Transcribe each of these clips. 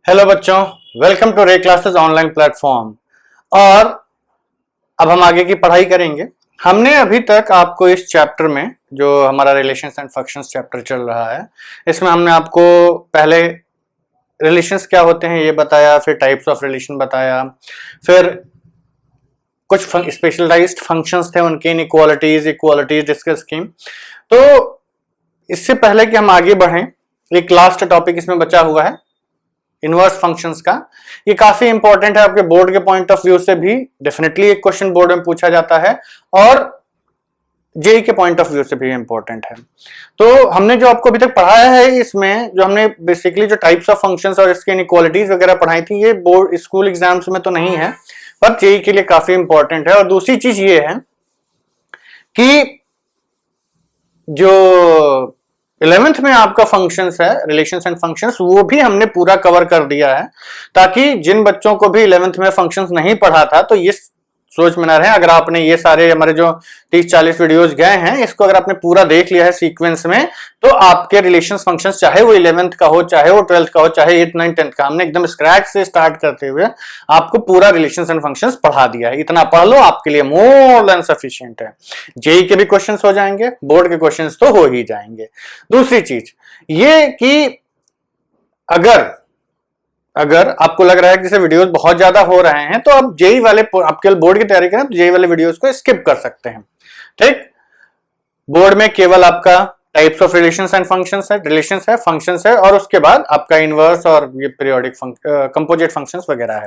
Hello बच्चों, welcome to रे classes online platform. और अब हम आगे की पढ़ाई करेंगे। हमने अभी तक आपको इस चैप्टर में, जो हमारा रिलेशंस एंड फंक्शंस चैप्टर चल रहा है, इसमें हमने आपको पहले रिलेशंस क्या होते हैं ये बताया, फिर टाइप्स ऑफ रिलेशन बताया, फिर कुछ स्पेशलाइज्ड फंक्शंस थे, उनके इक्वालिटीज डिस्कस की। तो इससे पहले कि हम आगे बढ़ें, एक लास्ट टॉपिक इसमें बचा हुआ है इनवर्स फंक्शंस का। ये काफी इंपॉर्टेंट है, आपके बोर्ड के पॉइंट ऑफ व्यू से भी डेफिनेटली एक क्वेश्चन बोर्ड में पूछा जाता है और जेई के पॉइंट ऑफ व्यू से भी इंपॉर्टेंट है। तो हमने जो आपको अभी तक पढ़ाया है, इसमें जो हमने बेसिकली जो टाइप्स ऑफ फंक्शंस और इसके इनइक्वालिटीज वगैरह पढ़ाई थी, ये बोर्ड स्कूल एग्जाम्स में तो नहीं है, पर जेई के लिए काफी इंपॉर्टेंट है। और दूसरी चीज ये है कि जो 11th में आपका फंक्शंस है, रिलेशंस एंड फंक्शंस, वो भी हमने पूरा कवर कर दिया है, ताकि जिन बच्चों को भी 11th में फंक्शंस नहीं पढ़ा था तो ये सोच में ना रहे। अगर आपने ये सारे हमारे जो 30-40 वीडियोस गए हैं, इसको अगर आपने पूरा देख लिया है सीक्वेंस में, तो आपके रिलेशंस फंक्शंस, चाहे वो 11th का हो, चाहे वो 12th का हो, चाहे 8th 9th 10th का, हमने एकदम स्क्रैच से स्टार्ट करते हुए आपको पूरा रिलेशंस एंड फंक्शंस पढ़ा दिया है। इतना पढ़ लो, आपके लिए मोर देन सफिशिएंट है। जेई के भी क्वेश्चंस हो जाएंगे, बोर्ड के क्वेश्चंस तो हो ही जाएंगे। दूसरी चीज ये कि अगर आपको लग रहा है कि जैसे वीडियोस बहुत ज्यादा हो रहे हैं, तो आप जेई वाले, आपके बोर्ड की तैयारी करें तो जेई वाले वीडियोस को स्किप कर सकते हैं। ठीक, बोर्ड में केवल आपका types of relations and functions है, रिलेशंस है, फंक्शंस है, और उसके बाद आपका इनवर्स और ये पीरियोडिक कंपोजिट फंक्शंस वगैरह है।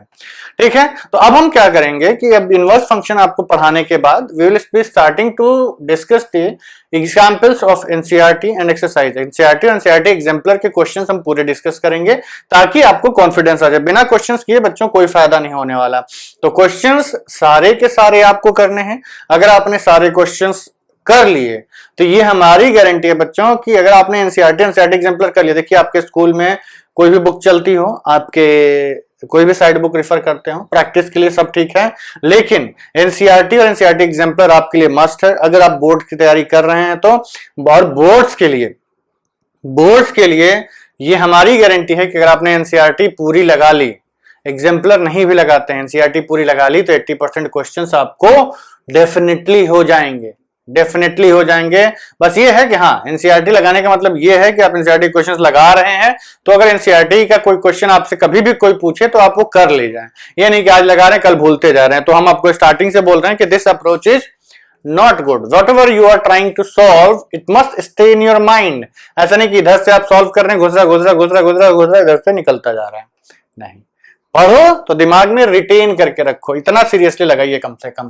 ठीक है, तो अब हम क्या करेंगे कि अब इनवर्स फंक्शन आपको पढ़ाने के बाद we will be starting to discuss the examples of NCERT and exercise. NCERT और एनसीईआरटी एग्जाम्पलर के क्वेश्चंस हम पूरे डिस्कस करेंगे, ताकि आपको कॉन्फिडेंस आ जाए। बिना क्वेश्चंस किए बच्चों कोई फायदा नहीं होने वाला। तो क्वेश्चंस सारे के सारे आपको करने हैं। अगर आपने सारे क्वेश्चंस कर लिए तो ये हमारी गारंटी है बच्चों कि अगर आपने एनसीईआरटी एग्जाम्पलर कर लिया, देखिए आपके स्कूल में कोई भी बुक चलती हो, आपके कोई भी साइड बुक रेफर करते हो, प्रैक्टिस के लिए सब ठीक है, लेकिन एनसीईआरटी और एनसीईआरटी एग्जाम्पलर आपके लिए मस्ट है अगर आप बोर्ड की तैयारी कर रहे हैं तो। और बोर्ड्स के लिए ये हमारी गारंटी है कि अगर आपने एनसीईआरटी पूरी लगा ली, एग्जाम्पलर नहीं भी लगाते हैं, एनसीईआरटी पूरी लगा ली, तो 80% क्वेश्चंस आपको डेफिनेटली हो जाएंगे। बस ये है कि हाँ, एनसीईआरटी लगाने का मतलब ये है कि आप एनसीईआरटी क्वेश्चंस लगा रहे हैं, तो अगर एनसीईआरटी का कोई क्वेश्चन आपसे कभी भी कोई पूछे तो आप वो कर ले जाएं। ये नहीं कि आज लगा रहे हैं कल भूलते जा रहे हैं। तो हम आपको स्टार्टिंग से बोल रहे हैं कि this approach is not good. whatever you are trying to solve, it must stay in your mind। ऐसा नहीं कि इधर से आप सॉल्व कर रहे हैं, घुसरा इधर से निकलता जा रहा है, नहीं। पढ़ो तो दिमाग में रिटेन करके रखो, इतना सीरियसली लगाइए कम से कम।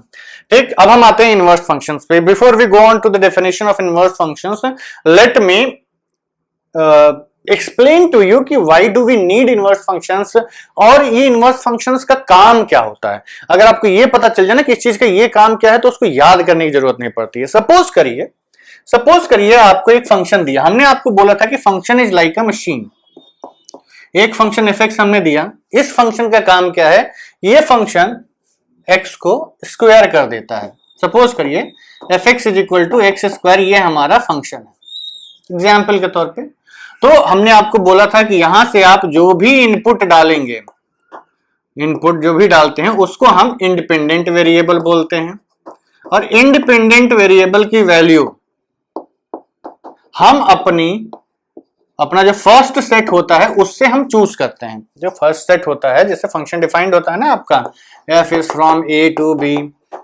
ठीक, अब हम आते हैं इनवर्स फंक्शंस पे। Before we go on to the definition of inverse functions, let me explain to you कि why do we need inverse functions, और ये इनवर्स फंक्शंस का काम क्या होता है। अगर आपको ये पता चल जाए ना कि इस चीज का ये काम क्या है, तो उसको याद करने की जरूरत नहीं पड़ती है। सपोज करिए आपको एक फंक्शन दिया, हमने आपको बोला था कि function is like a machine. एक फंक्शन एफ एक्स हमने दिया, इस फंक्शन का काम क्या है, ये फंक्शन एक्स को स्क्वायर कर देता है। सपोज करिए f x is equal to x square, ये हमारा फंक्शन है एग्जाम्पल के तौर पे। तो हमने आपको बोला था कि यहां से आप जो भी इनपुट डालेंगे, इनपुट जो भी डालते हैं उसको हम इंडिपेंडेंट वेरिएबल बोलते हैं, और इंडिपेंडेंट वेरिएबल की वैल्यू हम अपना जो फर्स्ट सेट होता है उससे हम चूज करते हैं। जो फर्स्ट सेट होता है, जैसे फंक्शन डिफाइंड होता है ना आपका, f is from A to B,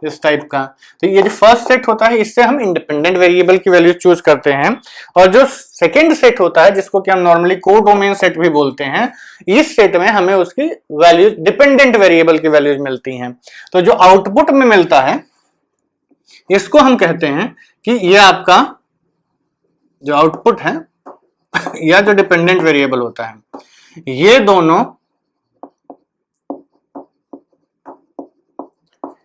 इस टाइप का, तो ये जो फर्स्ट सेट होता है इससे हम इंडिपेंडेंट वेरिएबल की वैल्यू चूज करते हैं। और जो सेकंड सेट होता है, जिसको कि हम नॉर्मली कोडोमेन सेट भी बोलते हैं, इस सेट में हमें उसकी वैल्यूज, डिपेंडेंट वेरिएबल की वैल्यूज मिलती हैं। तो जो आउटपुट में मिलता है इसको हम कहते हैं कि ये आपका जो आउटपुट है या जो डिपेंडेंट वेरिएबल होता है, ये दोनों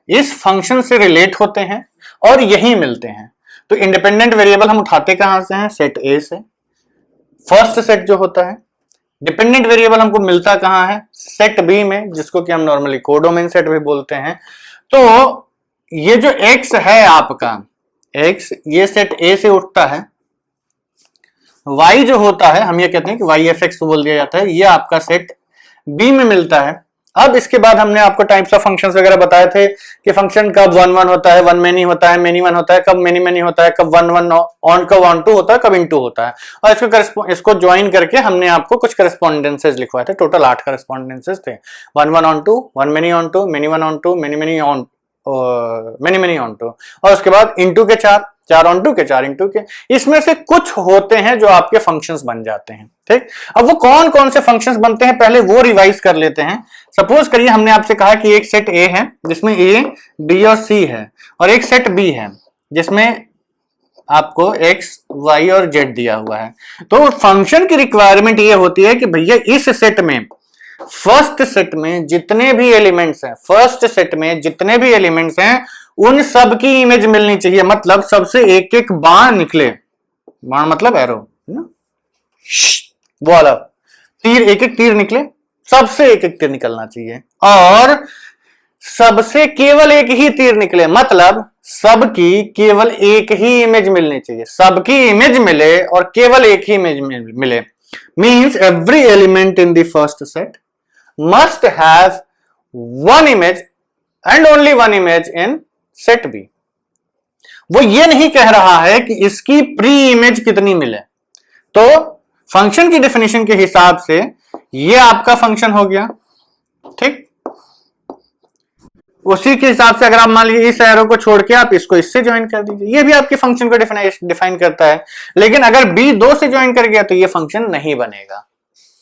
इस फंक्शन से रिलेट होते हैं और यही मिलते हैं। तो इंडिपेंडेंट वेरिएबल हम उठाते कहां से हैं, सेट ए से, फर्स्ट सेट जो होता है। डिपेंडेंट वेरिएबल हमको मिलता कहां है, सेट बी में, जिसको कि हम नॉर्मली कोडोमेन सेट भी बोलते हैं। तो ये जो एक्स है आपका, एक्स, ये सेट ए से उठता है। y जो होता है, हम ये कहते हैं कि y एफ एक्स बोल दिया जाता है, ये आपका सेट बी में मिलता है। अब इसके बाद हमने आपको टाइप्स ऑफ फंक्शंस वगैरह बताए थे कि फंक्शन कब वन वन होता है, वन मेनी होता है, मेनी वन होता है, कब मेनी मेनी होता है, कब वन वन ऑन कब ऑन टू होता है, कब इन टू होता है। और इसको ज्वाइन करके हमने आपको कुछ करस्पॉन्डेंसेस लिखवाए थे, टोटल 8 करस्पॉन्डेंसेस थे। One one onto, one many onto, many one onto, many many on many many onto, और उसके बाद इनटू के 4, 4 ऑन टू के, 4 इनटू के। इसमें से कुछ होते हैं जो आपके फंक्शंस बन जाते हैं। ठीक, अब वो कौन कौन से फंक्शंस बनते हैं पहले वो रिवाइज कर लेते हैं। सपोज करिए हमने आपसे कहा कि एक सेट ए है जिसमें ए, बी और सी है, और एक सेट बी है जिसमें आपको एक्स, वाई और जेड दिया हुआ है। तो फंक्शन की रिक्वायरमेंट ये होती है कि भैया इस सेट में, फर्स्ट सेट में जितने भी एलिमेंट्स हैं, फर्स्ट सेट में जितने भी एलिमेंट्स हैं उन सब की इमेज मिलनी चाहिए। मतलब सबसे एक एक बाण निकले, बाण मतलब एरो ना, वो वाला तीर, एक एक तीर निकले, सबसे एक एक तीर निकलना चाहिए, और सबसे केवल एक ही तीर निकले, मतलब सबकी केवल एक ही इमेज मिलनी चाहिए। सबकी इमेज मिले और केवल एक ही इमेज मिले means every element in the first set must have one image and only one image in set B। वो ये नहीं कह रहा है कि इसकी प्री इमेज कितनी मिले। तो फंक्शन की डेफिनेशन के हिसाब से ये आपका फंक्शन हो गया। ठीक, उसी के हिसाब से अगर आप मान लीजिए इस एरो को छोड़ के आप इसको इससे ज्वाइन कर दीजिए, ये भी आपके फंक्शन को डिफाइन करता है। लेकिन अगर बी 2 से ज्वाइन कर गया तो ये फंक्शन नहीं बनेगा।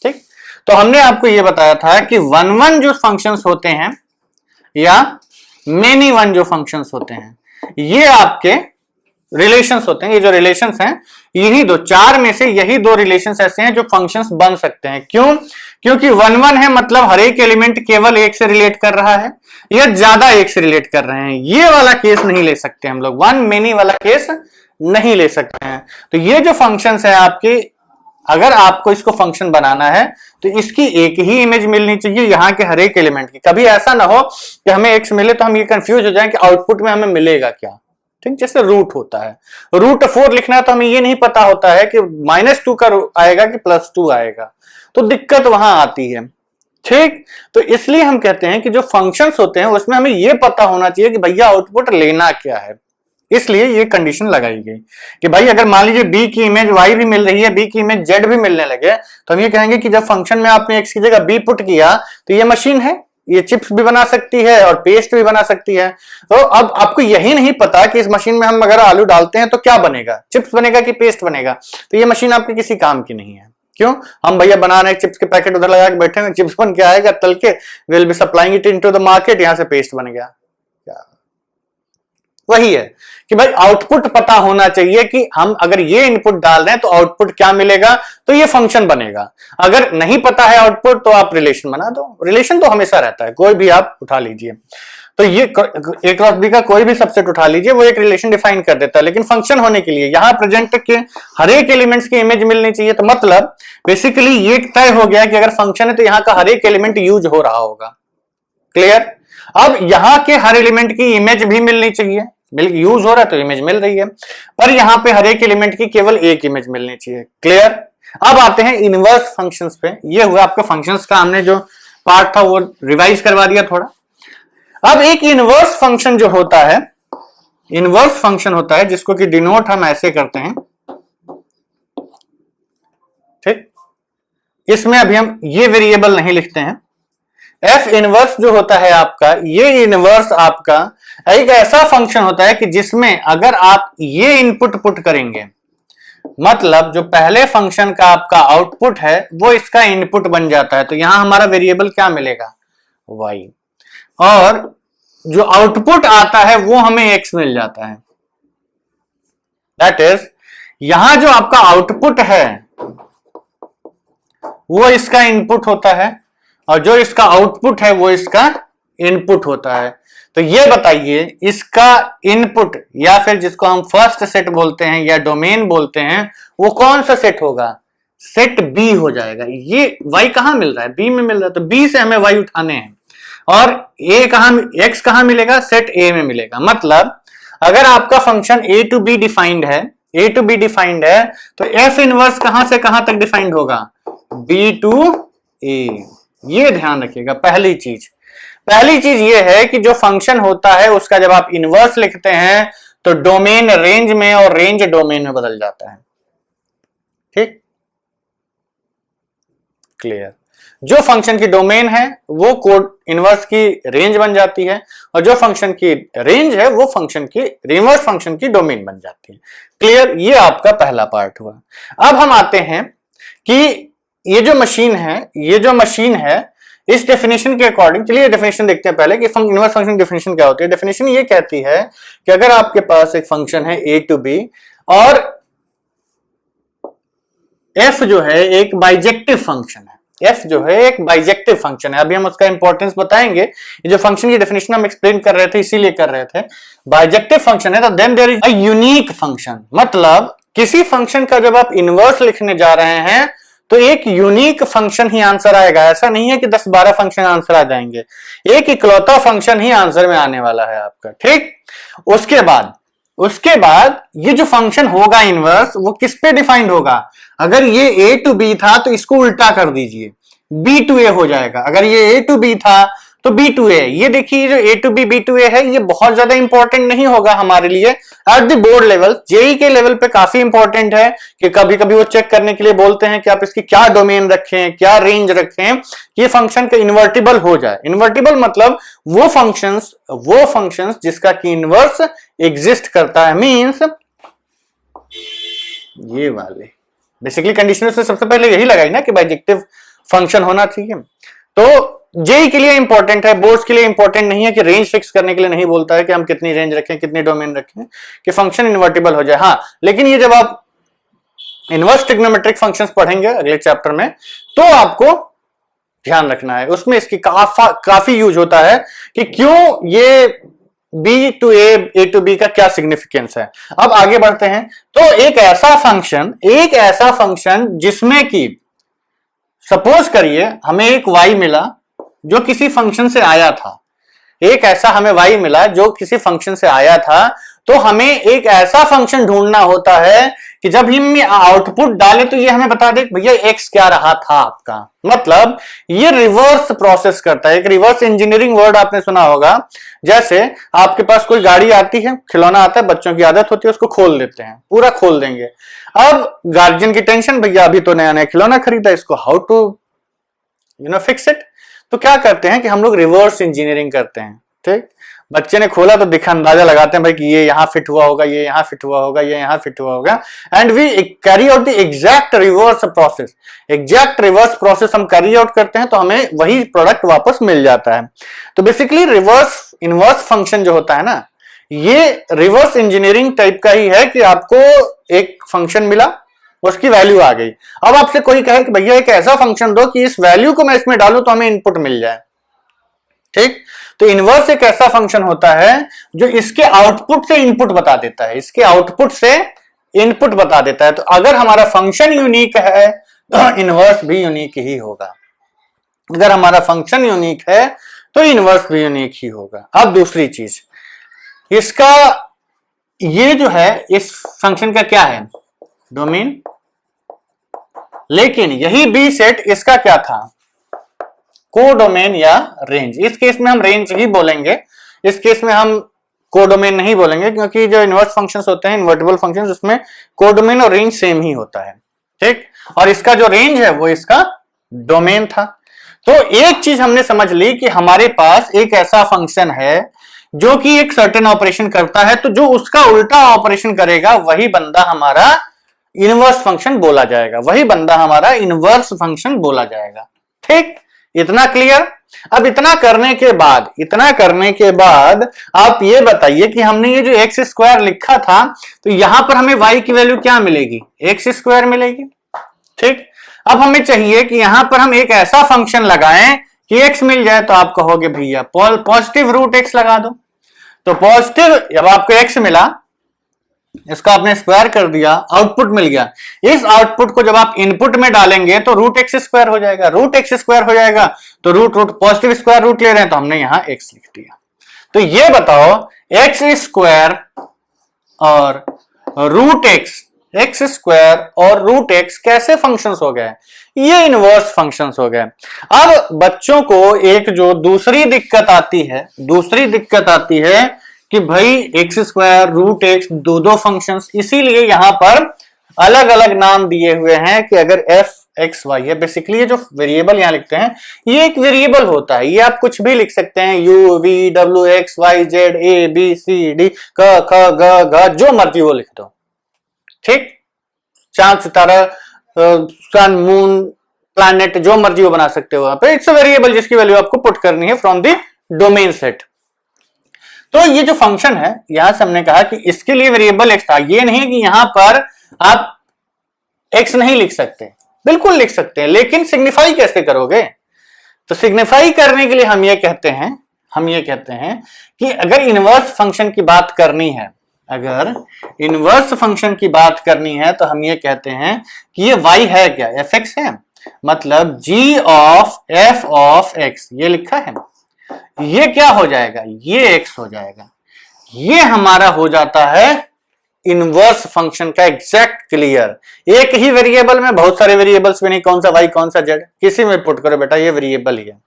ठीक, तो हमने आपको ये बताया था कि वन वन जो फंक्शंस होते हैं या मेनी वन जो फंक्शंस होते हैं, ये आपके रिलेशंस होते हैं। ये जो रिलेशंस हैं, यही दो, 4 में से यही 2 रिलेशंस ऐसे हैं जो फंक्शंस बन सकते हैं। क्यों? क्योंकि वन वन है मतलब हर एक एलिमेंट केवल एक से रिलेट कर रहा है या ज्यादा एक से रिलेट कर रहे हैं। ये वाला केस नहीं ले सकते हम लोग, वन मेनी वाला केस नहीं ले सकते हैं। तो ये जो फंक्शंस है आपके, अगर आपको इसको फंक्शन बनाना है तो इसकी एक ही इमेज मिलनी चाहिए यहाँ के हर एक एलिमेंट की। कभी ऐसा ना हो कि हमें एक्स मिले तो हम ये कंफ्यूज हो जाएं कि आउटपुट में हमें मिलेगा क्या। ठीक, जैसे रूट होता है, रूट 4 लिखना है तो हमें ये नहीं पता होता है कि -2 का आएगा कि +2 आएगा, तो दिक्कत वहां आती है। ठीक, तो इसलिए हम कहते हैं कि जो फंक्शंस होते हैं उसमें हमें ये पता होना चाहिए कि भैया आउटपुट लेना क्या है। इसलिए ये कंडीशन लगाई गई कि भाई अगर मान लीजिए बी की इमेज वाई भी मिल रही है, बी की इमेज जेड भी मिलने लगे, तो हम ये कहेंगे कि जब फंक्शन में आपने एक्स की जगह बी पुट किया तो ये मशीन है, ये चिप्स भी बना सकती है और पेस्ट भी बना सकती है। तो अब आपको यही नहीं पता कि इस मशीन में हम अगर आलू डालते हैं तो क्या बनेगा, चिप्स बनेगा कि पेस्ट बनेगा। तो ये मशीन आपके किसी काम की नहीं है। क्यों? हम भैया बना रहे हैं चिप्स के पैकेट उधर लगा के बैठे हैं, चिप्स बन के आएगा तल के, will be supplying it into the market, यहां से पेस्ट बन गया। वही है कि भाई आउटपुट पता होना चाहिए कि हम अगर ये इनपुट डाल रहे हैं तो आउटपुट क्या मिलेगा, तो ये फंक्शन बनेगा। अगर नहीं पता है आउटपुट तो आप रिलेशन बना दो, रिलेशन तो हमेशा रहता है, कोई भी आप उठा लीजिए। तो ये ए क्रॉस बी का कोई भी सबसेट उठा लीजिए, वो एक रिलेशन डिफाइन कर देता है। लेकिन फंक्शन होने के लिए यहाँ प्रेजेंट के हर एक एलिमेंट्स की इमेज मिलनी चाहिए। तो मतलब बेसिकली ये तय हो गया कि अगर फंक्शन है तो यहाँ का हर एक एलिमेंट यूज हो रहा होगा। क्लियर? अब यहाँ के हर एलिमेंट की इमेज भी मिलनी चाहिए, यूज हो रहा है तो इमेज मिल रही है, पर यहां पे हर एक एलिमेंट की केवल एक इमेज मिलनी चाहिए। क्लियर? अब आते हैं इनवर्स फंक्शंस पे। ये हुआ आपका फंक्शंस का, हमने जो पार्ट था वो रिवाइज करवा दिया थोड़ा। अब एक इनवर्स फंक्शन जो होता है, इनवर्स फंक्शन होता है जिसको कि डिनोट हम ऐसे करते हैं। ठीक, इसमें अभी हम ये वेरिएबल नहीं लिखते हैं। एफ इनवर्स जो होता है आपका, ये इनवर्स आपका एक ऐसा फंक्शन होता है कि जिसमें अगर आप ये इनपुट पुट करेंगे, मतलब जो पहले फंक्शन का आपका आउटपुट है वो इसका इनपुट बन जाता है। तो यहां हमारा वेरिएबल क्या मिलेगा, y, और जो आउटपुट आता है वो हमें x मिल जाता है। दैट इज यहां जो आपका आउटपुट है वो इसका इनपुट होता है और जो इसका आउटपुट है वो इसका इनपुट होता है। तो ये बताइए इसका इनपुट या फिर जिसको हम फर्स्ट सेट बोलते हैं या डोमेन बोलते हैं, वो कौन सा सेट होगा, सेट बी हो जाएगा। ये y कहां मिल रहा है, बी में मिल रहा है, तो बी से हमें y उठाने हैं। और a कहां, x कहां मिलेगा, सेट a में मिलेगा। मतलब अगर आपका function a to b defined है, a टू b डिफाइंड है, तो f इनवर्स कहां से कहां तक डिफाइंड होगा, b टू a। ये ध्यान रखिएगा। पहली चीज ये है कि जो फंक्शन होता है उसका जब आप इनवर्स लिखते हैं तो डोमेन रेंज में और रेंज डोमेन में बदल जाता है। ठीक, क्लियर। जो फंक्शन की डोमेन है वो कोड इनवर्स की रेंज बन जाती है और जो फंक्शन की रेंज है वो फंक्शन की रिवर्स फंक्शन की डोमेन बन जाती है। क्लियर, ये आपका पहला पार्ट हुआ। अब हम आते हैं कि ये जो मशीन है इस डेफिनेशन के अकॉर्डिंग, चलिए डेफिनेशन देखते हैं पहले कि इनवर्स फंक्शन डेफिनेशन क्या होती है। डेफिनेशन ये कहती है कि अगर आपके पास एक फंक्शन है a to b और f जो है एक बाइजेक्टिव फंक्शन है, f जो है एक बाइजेक्टिव फंक्शन है। अभी हम उसका इंपॉर्टेंस बताएंगे। ये जो फंक्शन की डेफिनेशन हम एक्सप्लेन कर रहे थे इसीलिए कर रहे थे, बाइजेक्टिव फंक्शन है तो then there is a unique function. मतलब किसी फंक्शन का जब आप इनवर्स लिखने जा रहे हैं तो एक यूनिक फंक्शन ही आंसर आएगा। ऐसा नहीं है कि 10-12 फंक्शन आंसर आ जाएंगे, एक इकलौता फंक्शन ही आंसर में आने वाला है आपका। ठीक, उसके बाद ये जो फंक्शन होगा इनवर्स वो किस पे डिफाइंड होगा। अगर ये a to b था तो इसको उल्टा कर दीजिए, b to a हो जाएगा। अगर ये a to b था तो b to a। ये देखिए जो a to b b to a है ये बहुत ज्यादा इंपॉर्टेंट नहीं होगा हमारे लिए at the board level, JEE के लेवल पे काफी इंपॉर्टेंट है कि कभी कभी वो चेक करने के लिए बोलते हैं कि आप इसकी क्या डोमेन रखें, क्या रेंज रखें, ये फंक्शन का इन्वर्टिबल हो जाए। इन्वर्टिबल मतलब वो फंक्शंस जिसका की इनवर्स एग्जिस्ट करता है, मींस ये वाले बेसिकली कंडीशन से सबसे पहले यही लगाई ना कि बाइजेक्टिव फंक्शन होना चाहिए। तो जेई के लिए इंपॉर्टेंट है, बोर्ड्स के लिए इंपॉर्टेंट नहीं है कि रेंज फिक्स करने के लिए नहीं बोलता है कि हम कितनी रेंज रखें, कितनी डोमेन रखें कि फंक्शन इन्वर्टिबल हो जाए। हाँ, लेकिन ये जब आप इनवर्स ट्रिग्नोमेट्रिक फंक्शंस पढ़ेंगे अगले चैप्टर में तो आपको ध्यान रखना है, उसमें इसकी काफी यूज होता है कि क्यों ये b to a to b का क्या सिग्निफिकेंस है। अब आगे बढ़ते हैं। तो एक ऐसा फंक्शन जिसमें कि सपोज करिए हमें एक y मिला जो किसी फंक्शन से आया था, एक ऐसा हमें y मिला जो किसी फंक्शन से आया था, तो हमें एक ऐसा फंक्शन ढूंढना होता है कि जब हम आउटपुट डाले तो ये हमें बता दे भैया x क्या रहा था आपका। मतलब ये रिवर्स प्रोसेस करता है, एक रिवर्स इंजीनियरिंग वर्ड आपने सुना होगा। जैसे आपके पास कोई गाड़ी आती है, खिलौना आता है, बच्चों की आदत होती है उसको खोल देते हैं, पूरा खोल देंगे। अब गार्जियन की टेंशन, भैया अभी तो नया नया खिलौना खरीदा, इसको हाउ टू फिक्स इट। तो क्या करते हैं कि हम लोग रिवर्स इंजीनियरिंग करते हैं। ठीक, बच्चे ने खोला तो दिखा अंदाजा लगाते हैं भाई कि ये यहां फिट हुआ होगा, ये यहां फिट हुआ होगा, ये यहां फिट हुआ होगा, and we carry out the exact reverse process हम कैरी आउट करते हैं तो हमें वही प्रोडक्ट वापस मिल जाता है। तो बेसिकली इनवर्स फंक्शन जो होता है ना, ये रिवर्स इंजीनियरिंग टाइप का ही है कि आपको एक फंक्शन मिला, उसकी वैल्यू आ गई। अब आपसे कोई कहे कि भैया एक ऐसा फंक्शन दो कि इस वैल्यू को मैं इसमें डालूं तो हमें इनपुट मिल जाए। ठीक, तो इनवर्स एक ऐसा फंक्शन होता है जो इसके आउटपुट से इनपुट बता देता है, इसके आउटपुट से इनपुट बता देता है। तो अगर हमारा फंक्शन यूनिक है तो इनवर्स भी यूनिक ही होगा, अगर हमारा फंक्शन यूनिक है तो इनवर्स भी यूनिक ही होगा। अब दूसरी चीज, इसका ये जो है इस फंक्शन का क्या है, डोमेन, लेकिन यही बी सेट इसका क्या था, कोडोमेन या रेंज। इस केस में हम रेंज ही बोलेंगे, इस केस में हम कोडोमेन नहीं बोलेंगे क्योंकि जो इनवर्स फंक्शंस होते हैं, इन्वर्टिबल फंक्शंस, उसमें कोडोमेन और रेंज सेम ही होता है। ठीक, और इसका जो रेंज है वो इसका डोमेन था। तो एक चीज हमने समझ ली कि हमारे पास एक ऐसा फंक्शन है जो कि एक सर्टेन ऑपरेशन करता है, तो जो उसका उल्टा ऑपरेशन करेगा वही बंदा हमारा इनवर्स फंक्शन बोला जाएगा, वही बंदा हमारा इनवर्स फंक्शन बोला जाएगा। ठीक, इतना क्लियर। अब इतना करने के बाद आप ये बताइए कि हमने ये जो एक्स स्क्वायर लिखा था तो यहां पर हमें y की वैल्यू क्या मिलेगी, एक्स स्क्वायर मिलेगी। ठीक, अब हमें चाहिए कि यहां पर हम एक ऐसा फंक्शन लगाएं कि x मिल जाए, तो आप कहोगे भैया पॉजिटिव रूट x लगा दो। तो पॉजिटिव, जब आपको x मिला, इसका आपने स्क्वायर कर दिया, आउटपुट मिल गया। इस आउटपुट को जब आप इनपुट में डालेंगे तो रूट एक्स स्क्वायर हो जाएगा, रूट एक्स स्क्वायर हो जाएगा तो रूट पॉजिटिव स्क्वायर रूट ले रहे हैं तो हमने यहां एक्स लिख दिया। तो ये बताओ एक्स स्क्वायर और रूट एक्स एक्स स्क्वायर और रूट एक्स कैसे फंक्शंस हो गए? ये इनवर्स फंक्शंस हो गए। अब बच्चों को एक जो दूसरी दिक्कत आती है कि भाई एक्स स्क्वायर रूट एक्स दो दो फंक्शंस, इसीलिए यहां पर अलग अलग नाम दिए हुए हैं कि अगर एफ एक्स वाई है, बेसिकली ये जो वेरिएबल यहां लिखते हैं ये एक वेरिएबल होता है। ये आप कुछ भी लिख सकते हैं, U V W X Y Z A B C D क ख ग घ, जो मर्जी वो लिख दो, ठीक। चांद सितारा सन मून प्लैनेट जो मर्जी वो बना सकते हो वहां पे। इट्स अ वेरिएबल जिसकी वैल्यू आपको पुट करनी है फ्रॉम द डोमेन सेट। तो ये जो फंक्शन है यहां से हमने कहा कि इसके लिए वेरिएबल एक्स था। ये नहीं कि यहां पर आप एक्स नहीं लिख सकते, बिल्कुल लिख सकते हैं, लेकिन सिग्निफाई कैसे करोगे? तो सिग्निफाई करने के लिए हम ये कहते हैं कि अगर इनवर्स फंक्शन की बात करनी है, तो हम ये कहते हैं कि ये y है क्या? एफ एक्स है, मतलब g of f of x ये लिखा है, ये क्या हो जाएगा? ये x हो जाएगा। ये हमारा हो जाता है इनवर्स फंक्शन का एग्जैक्ट क्लियर। एक ही वेरिएबल में बहुत सारे वेरिएबल्स भी नहीं, कौन सा y कौन सा z, किसी में पुट करो बेटा, ये वेरिएबल ही है।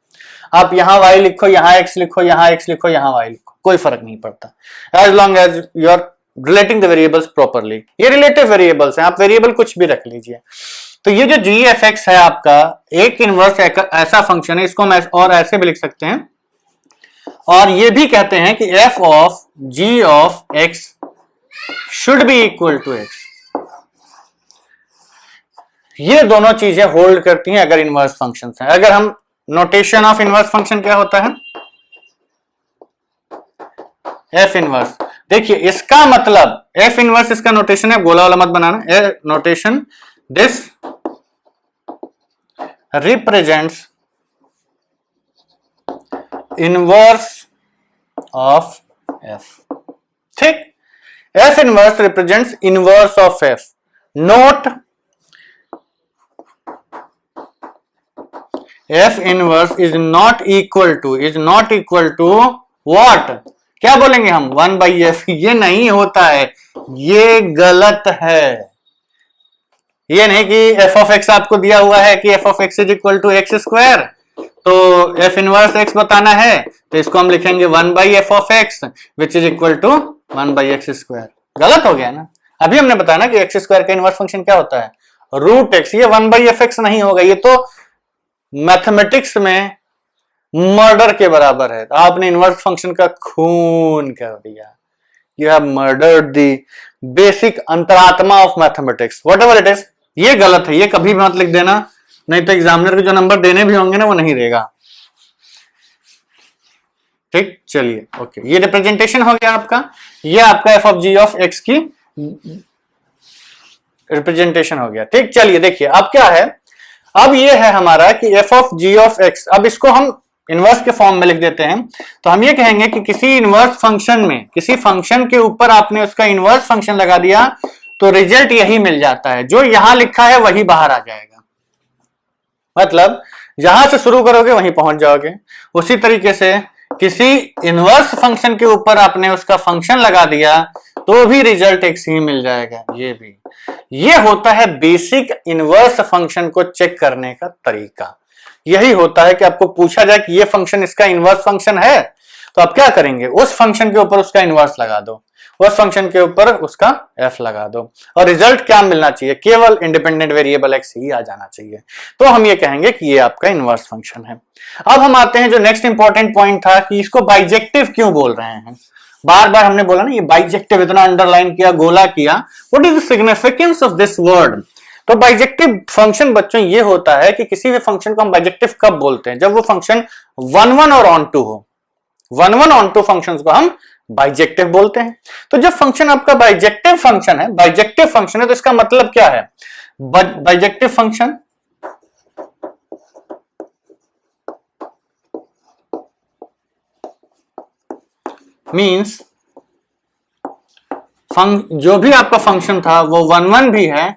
आप यहां y लिखो, यहां x लिखो, यहां x लिखो, यहां y लिखो, कोई फर्क नहीं पड़ता, as long as you are relating the variables properly. ये रिलेटिव वेरिएबल्स हैं, आप वेरिएबल कुछ भी रख लीजिए। तो ये जो जी एफ एक्स है आपका एक इनवर्स ऐसा फंक्शन है, इसको हम और ऐसे भी लिख सकते हैं, और ये भी कहते हैं कि f of g of x should be equal to x. ये दोनों चीजें होल्ड करती हैं अगर इनवर्स फंक्शंस हैं। अगर हम नोटेशन ऑफ इनवर्स फंक्शन क्या होता है? F inverse. देखिए इसका मतलब एफ इनवर्स, इसका नोटेशन है, गोला वाला मत बनाना, notation this represents inverse of F, ठीक। F inverse represents inverse of F. Note F inverse is not equal to what? क्या बोलेंगे हम? 1/f। ये नहीं होता है, ये गलत है। ये नहीं कि एफ ऑफ एक्स आपको दिया हुआ है कि f of x is equal to x square, तो एफ इनवर्स एक्स बताना है तो इसको हम लिखेंगे 1/f of x which is equal to 1/x square. गलत हो गया ना। अभी हमने बताया ना कि एक्स स्क्वायर का इनवर्स फंक्शन क्या होता है? Root x. ये 1/f(x) नहीं होगा, ये तो मैथमेटिक्स में मर्डर के बराबर है। आपने इनवर्स फंक्शन का खून कर दिया। You have murdered the basic अंतरात्मा of mathematics, whatever it is. ये गलत है, ये कभी भी मत लिख देना, नहीं तो एग्जामिनर को जो नंबर देने भी होंगे ना वो नहीं देगा, ठीक। चलिए ओके, ये रिप्रेजेंटेशन हो गया आपका। ये आपका f of g of x की रिप्रेजेंटेशन हो गया, ठीक। चलिए देखिए अब क्या है, अब ये है हमारा कि f of g of x. अब इसको हम इनवर्स के फॉर्म में लिख देते हैं, तो हम ये कहेंगे कि किसी इनवर्स फंक्शन में, किसी फंक्शन के ऊपर आपने उसका इनवर्स फंक्शन लगा दिया तो रिजल्ट यही मिल जाता है, जो यहां लिखा है वही बाहर आ जाएगा। मतलब जहां से शुरू करोगे वहीं पहुंच जाओगे। उसी तरीके से किसी इनवर्स फंक्शन के ऊपर आपने उसका फंक्शन लगा दिया तो भी रिजल्ट एक ही मिल जाएगा। ये भी, ये होता है बेसिक इनवर्स फंक्शन को चेक करने का तरीका। यही होता है कि आपको पूछा जाए कि ये फंक्शन इसका इनवर्स फंक्शन है, तो आप क्या करेंगे? उस फंक्शन के ऊपर उसका इनवर्स लगा दो, उस फंक्शन के ऊपर उसका एफ लगा दो, और रिजल्ट क्या मिलना चाहिए? केवल इंडिपेंडेंट वेरिएबल एक्स ही आ जाना चाहिए। तो हम ये कहेंगे कि ये आपका इनवर्स फंक्शन है। अब हम आते हैं जो नेक्स्ट इंपॉर्टेंट पॉइंट था कि इसको बाइजेक्टिव क्यों बोल रहे हैं। बार बार हमने बोला ना, ये बाइजेक्टिव इतना अंडरलाइन किया, गोला किया, what is the significance of this word? तो बाइजेक्टिव फंक्शन बच्चों ये होता है कि किसी भी फंक्शन को हम बाइजेक्टिव कब बोलते हैं? जब वो फंक्शन 1 और ऑन टू हो। 1 ऑन टू फंक्शन को हम बाइजेक्टिव बोलते हैं। तो जब फंक्शन आपका बाइजेक्टिव फंक्शन है, तो इसका मतलब क्या है? बाइजेक्टिव फंक्शन मींस जो भी आपका फंक्शन था वो 1 भी है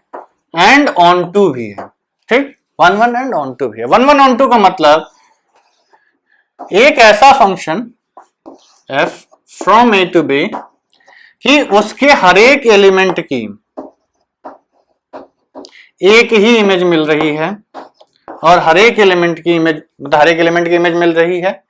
एंड ऑन टू भी है, ठीक। 1 एंड ऑन टू भी है। 1 ऑन टू का मतलब एक ऐसा function f from a to b कि उसके हर एक एलिमेंट की एक ही इमेज मिल रही है और हर एक एलिमेंट की इमेज, हर एक एलिमेंट की इमेज मिल रही है,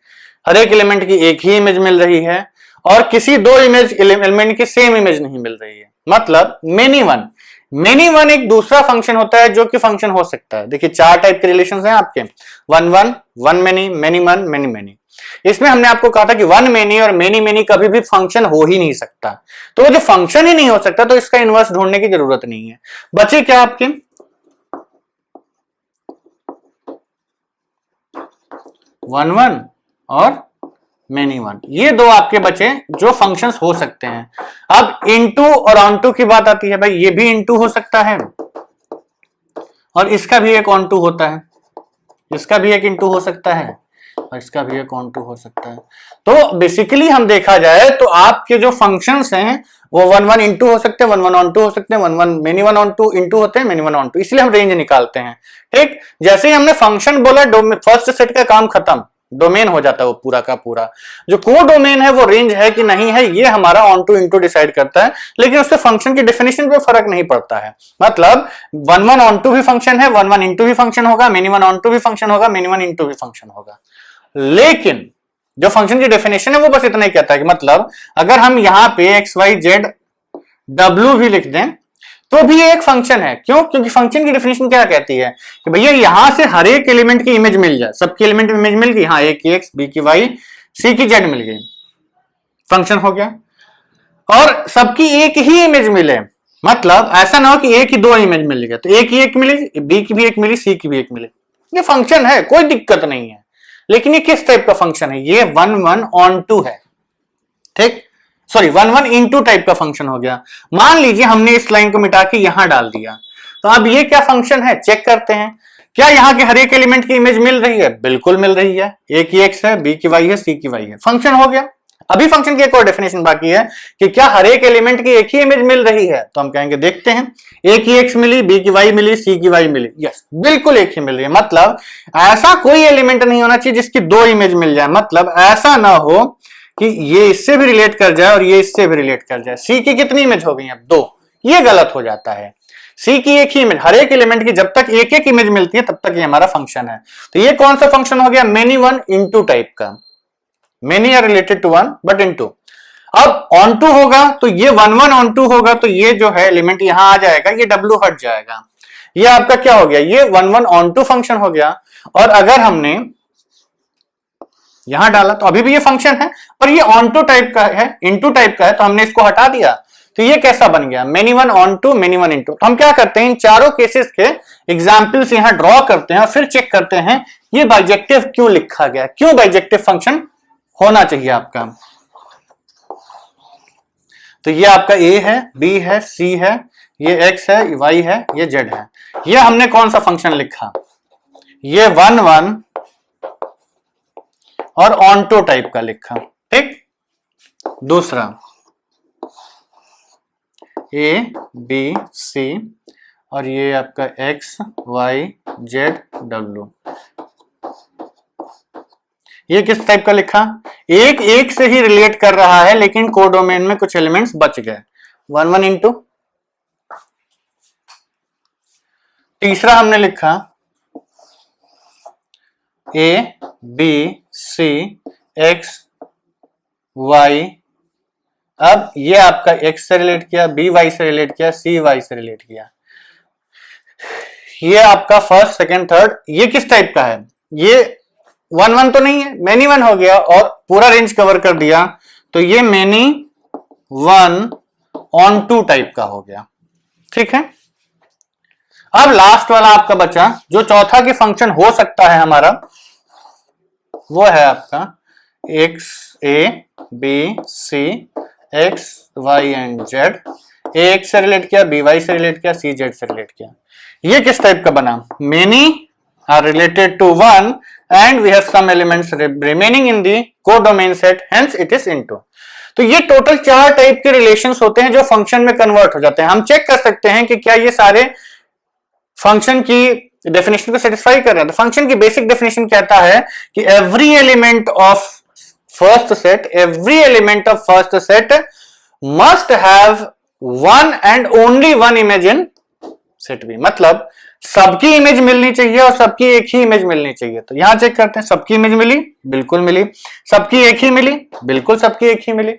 हर एक एलिमेंट की एक ही इमेज मिल रही है और किसी दो इमेज एलिमेंट की सेम इमेज नहीं मिल रही है, मतलब मेनी वन। मेनी वन एक दूसरा फंक्शन होता है जो कि फंक्शन हो सकता है। देखिए 4 टाइप के रिलेशंस हैं आपके, one one, one many, many one, many many. इसमें हमने आपको कहा था कि वन मेनी और मेनी मेनी कभी भी फंक्शन हो ही नहीं सकता, तो वो जो फंक्शन ही नहीं हो सकता तो इसका इनवर्स ढूंढने की जरूरत नहीं है। बचे क्या आपके, वन वन और मेनी वन, ये दो आपके बचे जो फंक्शंस हो सकते हैं। अब इनटू और ऑन टू की बात आती है, भाई ये भी इनटू हो सकता है और इसका भी एक ऑन टू होता है, इसका भी एक इनटू हो सकता है और इसका भी एक ऑन टू हो सकता है। तो बेसिकली हम देखा जाए तो आपके जो फंक्शंस हैं वो वन वन इनटू हो सकते हैं, वन वन ऑन टू हो सकते हैं, one one many one onto into होते हैं, मेनी वन ऑन टू, इसलिए हम रेंज निकालते हैं। ठीक, जैसे ही हमने फंक्शन बोला फर्स्ट सेट का काम खत्म, डोमेन हो जाता है वो पूरा का पूरा। जो को डोमेन है वो रेंज है कि नहीं है ये हमारा ऑन टू इनटू डिसाइड करता है, लेकिन उससे फंक्शन की डेफिनेशन पे फर्क नहीं पड़ता है। मतलब वन वन ऑन टू भी फंक्शन है, वन वन इनटू भी फंक्शन होगा, मेनी वन ऑन टू भी फंक्शन होगा, मेनी वन इनटू भी फंक्शन होगा। लेकिन जो फंक्शन की डेफिनेशन है वो बस इतना ही कहता है कि मतलब अगर हम यहां पे एक्स वाई जेड डब्ल्यू भी लिख दें तो भी ये एक फंक्शन है। क्यों? क्योंकि फंक्शन की डेफिनेशन क्या कहती है कि भैया यहां से हर एक एलिमेंट की इमेज मिल जाए, सबकी एलिमेंट की इमेज मिल गई, हाँ, ए की एक्स, बी की वाई, सी की जेड मिल गई, फंक्शन हो गया। और सबकी एक ही इमेज मिले, मतलब ऐसा ना हो कि ए की दो इमेज मिल गया, तो ए की एक मिली, बी की भी एक मिली, सी की भी एक मिली, ये फंक्शन है, कोई दिक्कत नहीं है। लेकिन ये किस टाइप का फंक्शन है? ये वन वन ऑन टू है। ठीक, sorry, one one into type का फंक्शन हो गया। मान लीजिए हमने इस लाइन को मिटा के यहां डाल दिया, तो अब ये क्या फंक्शन है चेक करते हैं। क्या यहां के हर एक एलिमेंट की इमेज मिल रही है? बिल्कुल मिल रही है, ए की एक्स है, बी की वाई है, सी की वाई है, फंक्शन हो गया। अभी फंक्शन की एक और डेफिनेशन बाकी है कि क्या हर एक एलिमेंट की एक ही इमेज मिल रही है, तो हम कहेंगे देखते हैं, ए की एक्स मिली, बी की वाई मिली, सी की वाई मिली, यस बिल्कुल एक ही मिल रही है। मतलब ऐसा कोई एलिमेंट नहीं होना चाहिए जिसकी दो इमेज मिल जाए, मतलब ऐसा ना हो कि ये इससे भी रिलेट कर जाए और ये इससे भी रिलेट कर जाए। सी की कितनी इमेज हो गई? अब दो, ये गलत हो जाता है। सी की एक ही इमेज, हर एक एलिमेंट की जब तक एक एक इमेज मिलती है तब तक ये हमारा फंक्शन है। तो ये कौन सा फंक्शन हो गया? मेनी वन इनटू टाइप का। Many are related to one but into. अब ऑन टू होगा तो ये वन वन ऑन टू होगा, तो ये जो है एलिमेंट यहां आ जाएगा, ये डब्ल्यू हट जाएगा। ये आपका क्या हो गया? ये one one onto function हो गया। और अगर हमने यहां डाला तो अभी भी ये फंक्शन है, और ये ऑन टू टाइप का है, इनटू टाइप का है, तो हमने इसको हटा दिया, तो ये कैसा बन गया? Many one onto, many one into. तो हम क्या करते हैं, इन चारों केसेस के एग्जाम्पल्स यहां ड्रॉ करते हैं और फिर चेक करते हैं ये बाइजेक्टिव क्यों लिखा गया, क्यों बाइजेक्टिव फंक्शन होना चाहिए आपका। तो ये आपका ए है, बी है, सी है, ये एक्स है, वाई है, ये जेड है। ये हमने कौन सा फंक्शन लिखा? ये वन वन और ऑन टू टाइप का लिखा। ठीक, दूसरा ए बी सी और ये आपका एक्स वाई जेड डब्ल्यू, ये किस टाइप का लिखा? एक एक से ही रिलेट कर रहा है लेकिन कोडोमेन में कुछ एलिमेंट्स बच गए, वन वन इनटू। तीसरा हमने लिखा a B c x y. अब ये आपका एक्स से रिलेट किया, बी वाई से रिलेट किया, सी वाई से रिलेट किया। ये आपका फर्स्ट सेकंड थर्ड, ये किस टाइप का है? ये वन वन तो नहीं है, मेनी वन हो गया और पूरा रेंज कवर कर दिया, तो ये many one onto type का हो गया। ठीक है, अब लास्ट वाला आपका बचा जो चौथा की फंक्शन हो सकता है हमारा, वो है आपका x A B c x Y and Z. A x से रिलेट किया, बी वाई से रिलेट किया, सी जेड से रिलेट किया। ये किस टाइप का बना? Many are related to one and we have some elements remaining in the codomain set, hence it is into। तो ये टोटल 4 टाइप के रिलेशंस होते हैं जो फंक्शन में कन्वर्ट हो जाते हैं। हम चेक कर सकते हैं कि क्या ये सारे फंक्शन की डेफिनेशन को सेटिस्फाई कर रहे हैं। तो फंक्शन की बेसिक डेफिनेशन कहता है कि every element of first set must have one and only one image in set भी, मतलब सबकी इमेज मिलनी चाहिए और सबकी एक ही इमेज मिलनी चाहिए। तो यहां चेक करते हैं, सबकी इमेज मिली, बिल्कुल मिली। सबकी एक ही मिली, बिल्कुल सबकी एक ही मिली।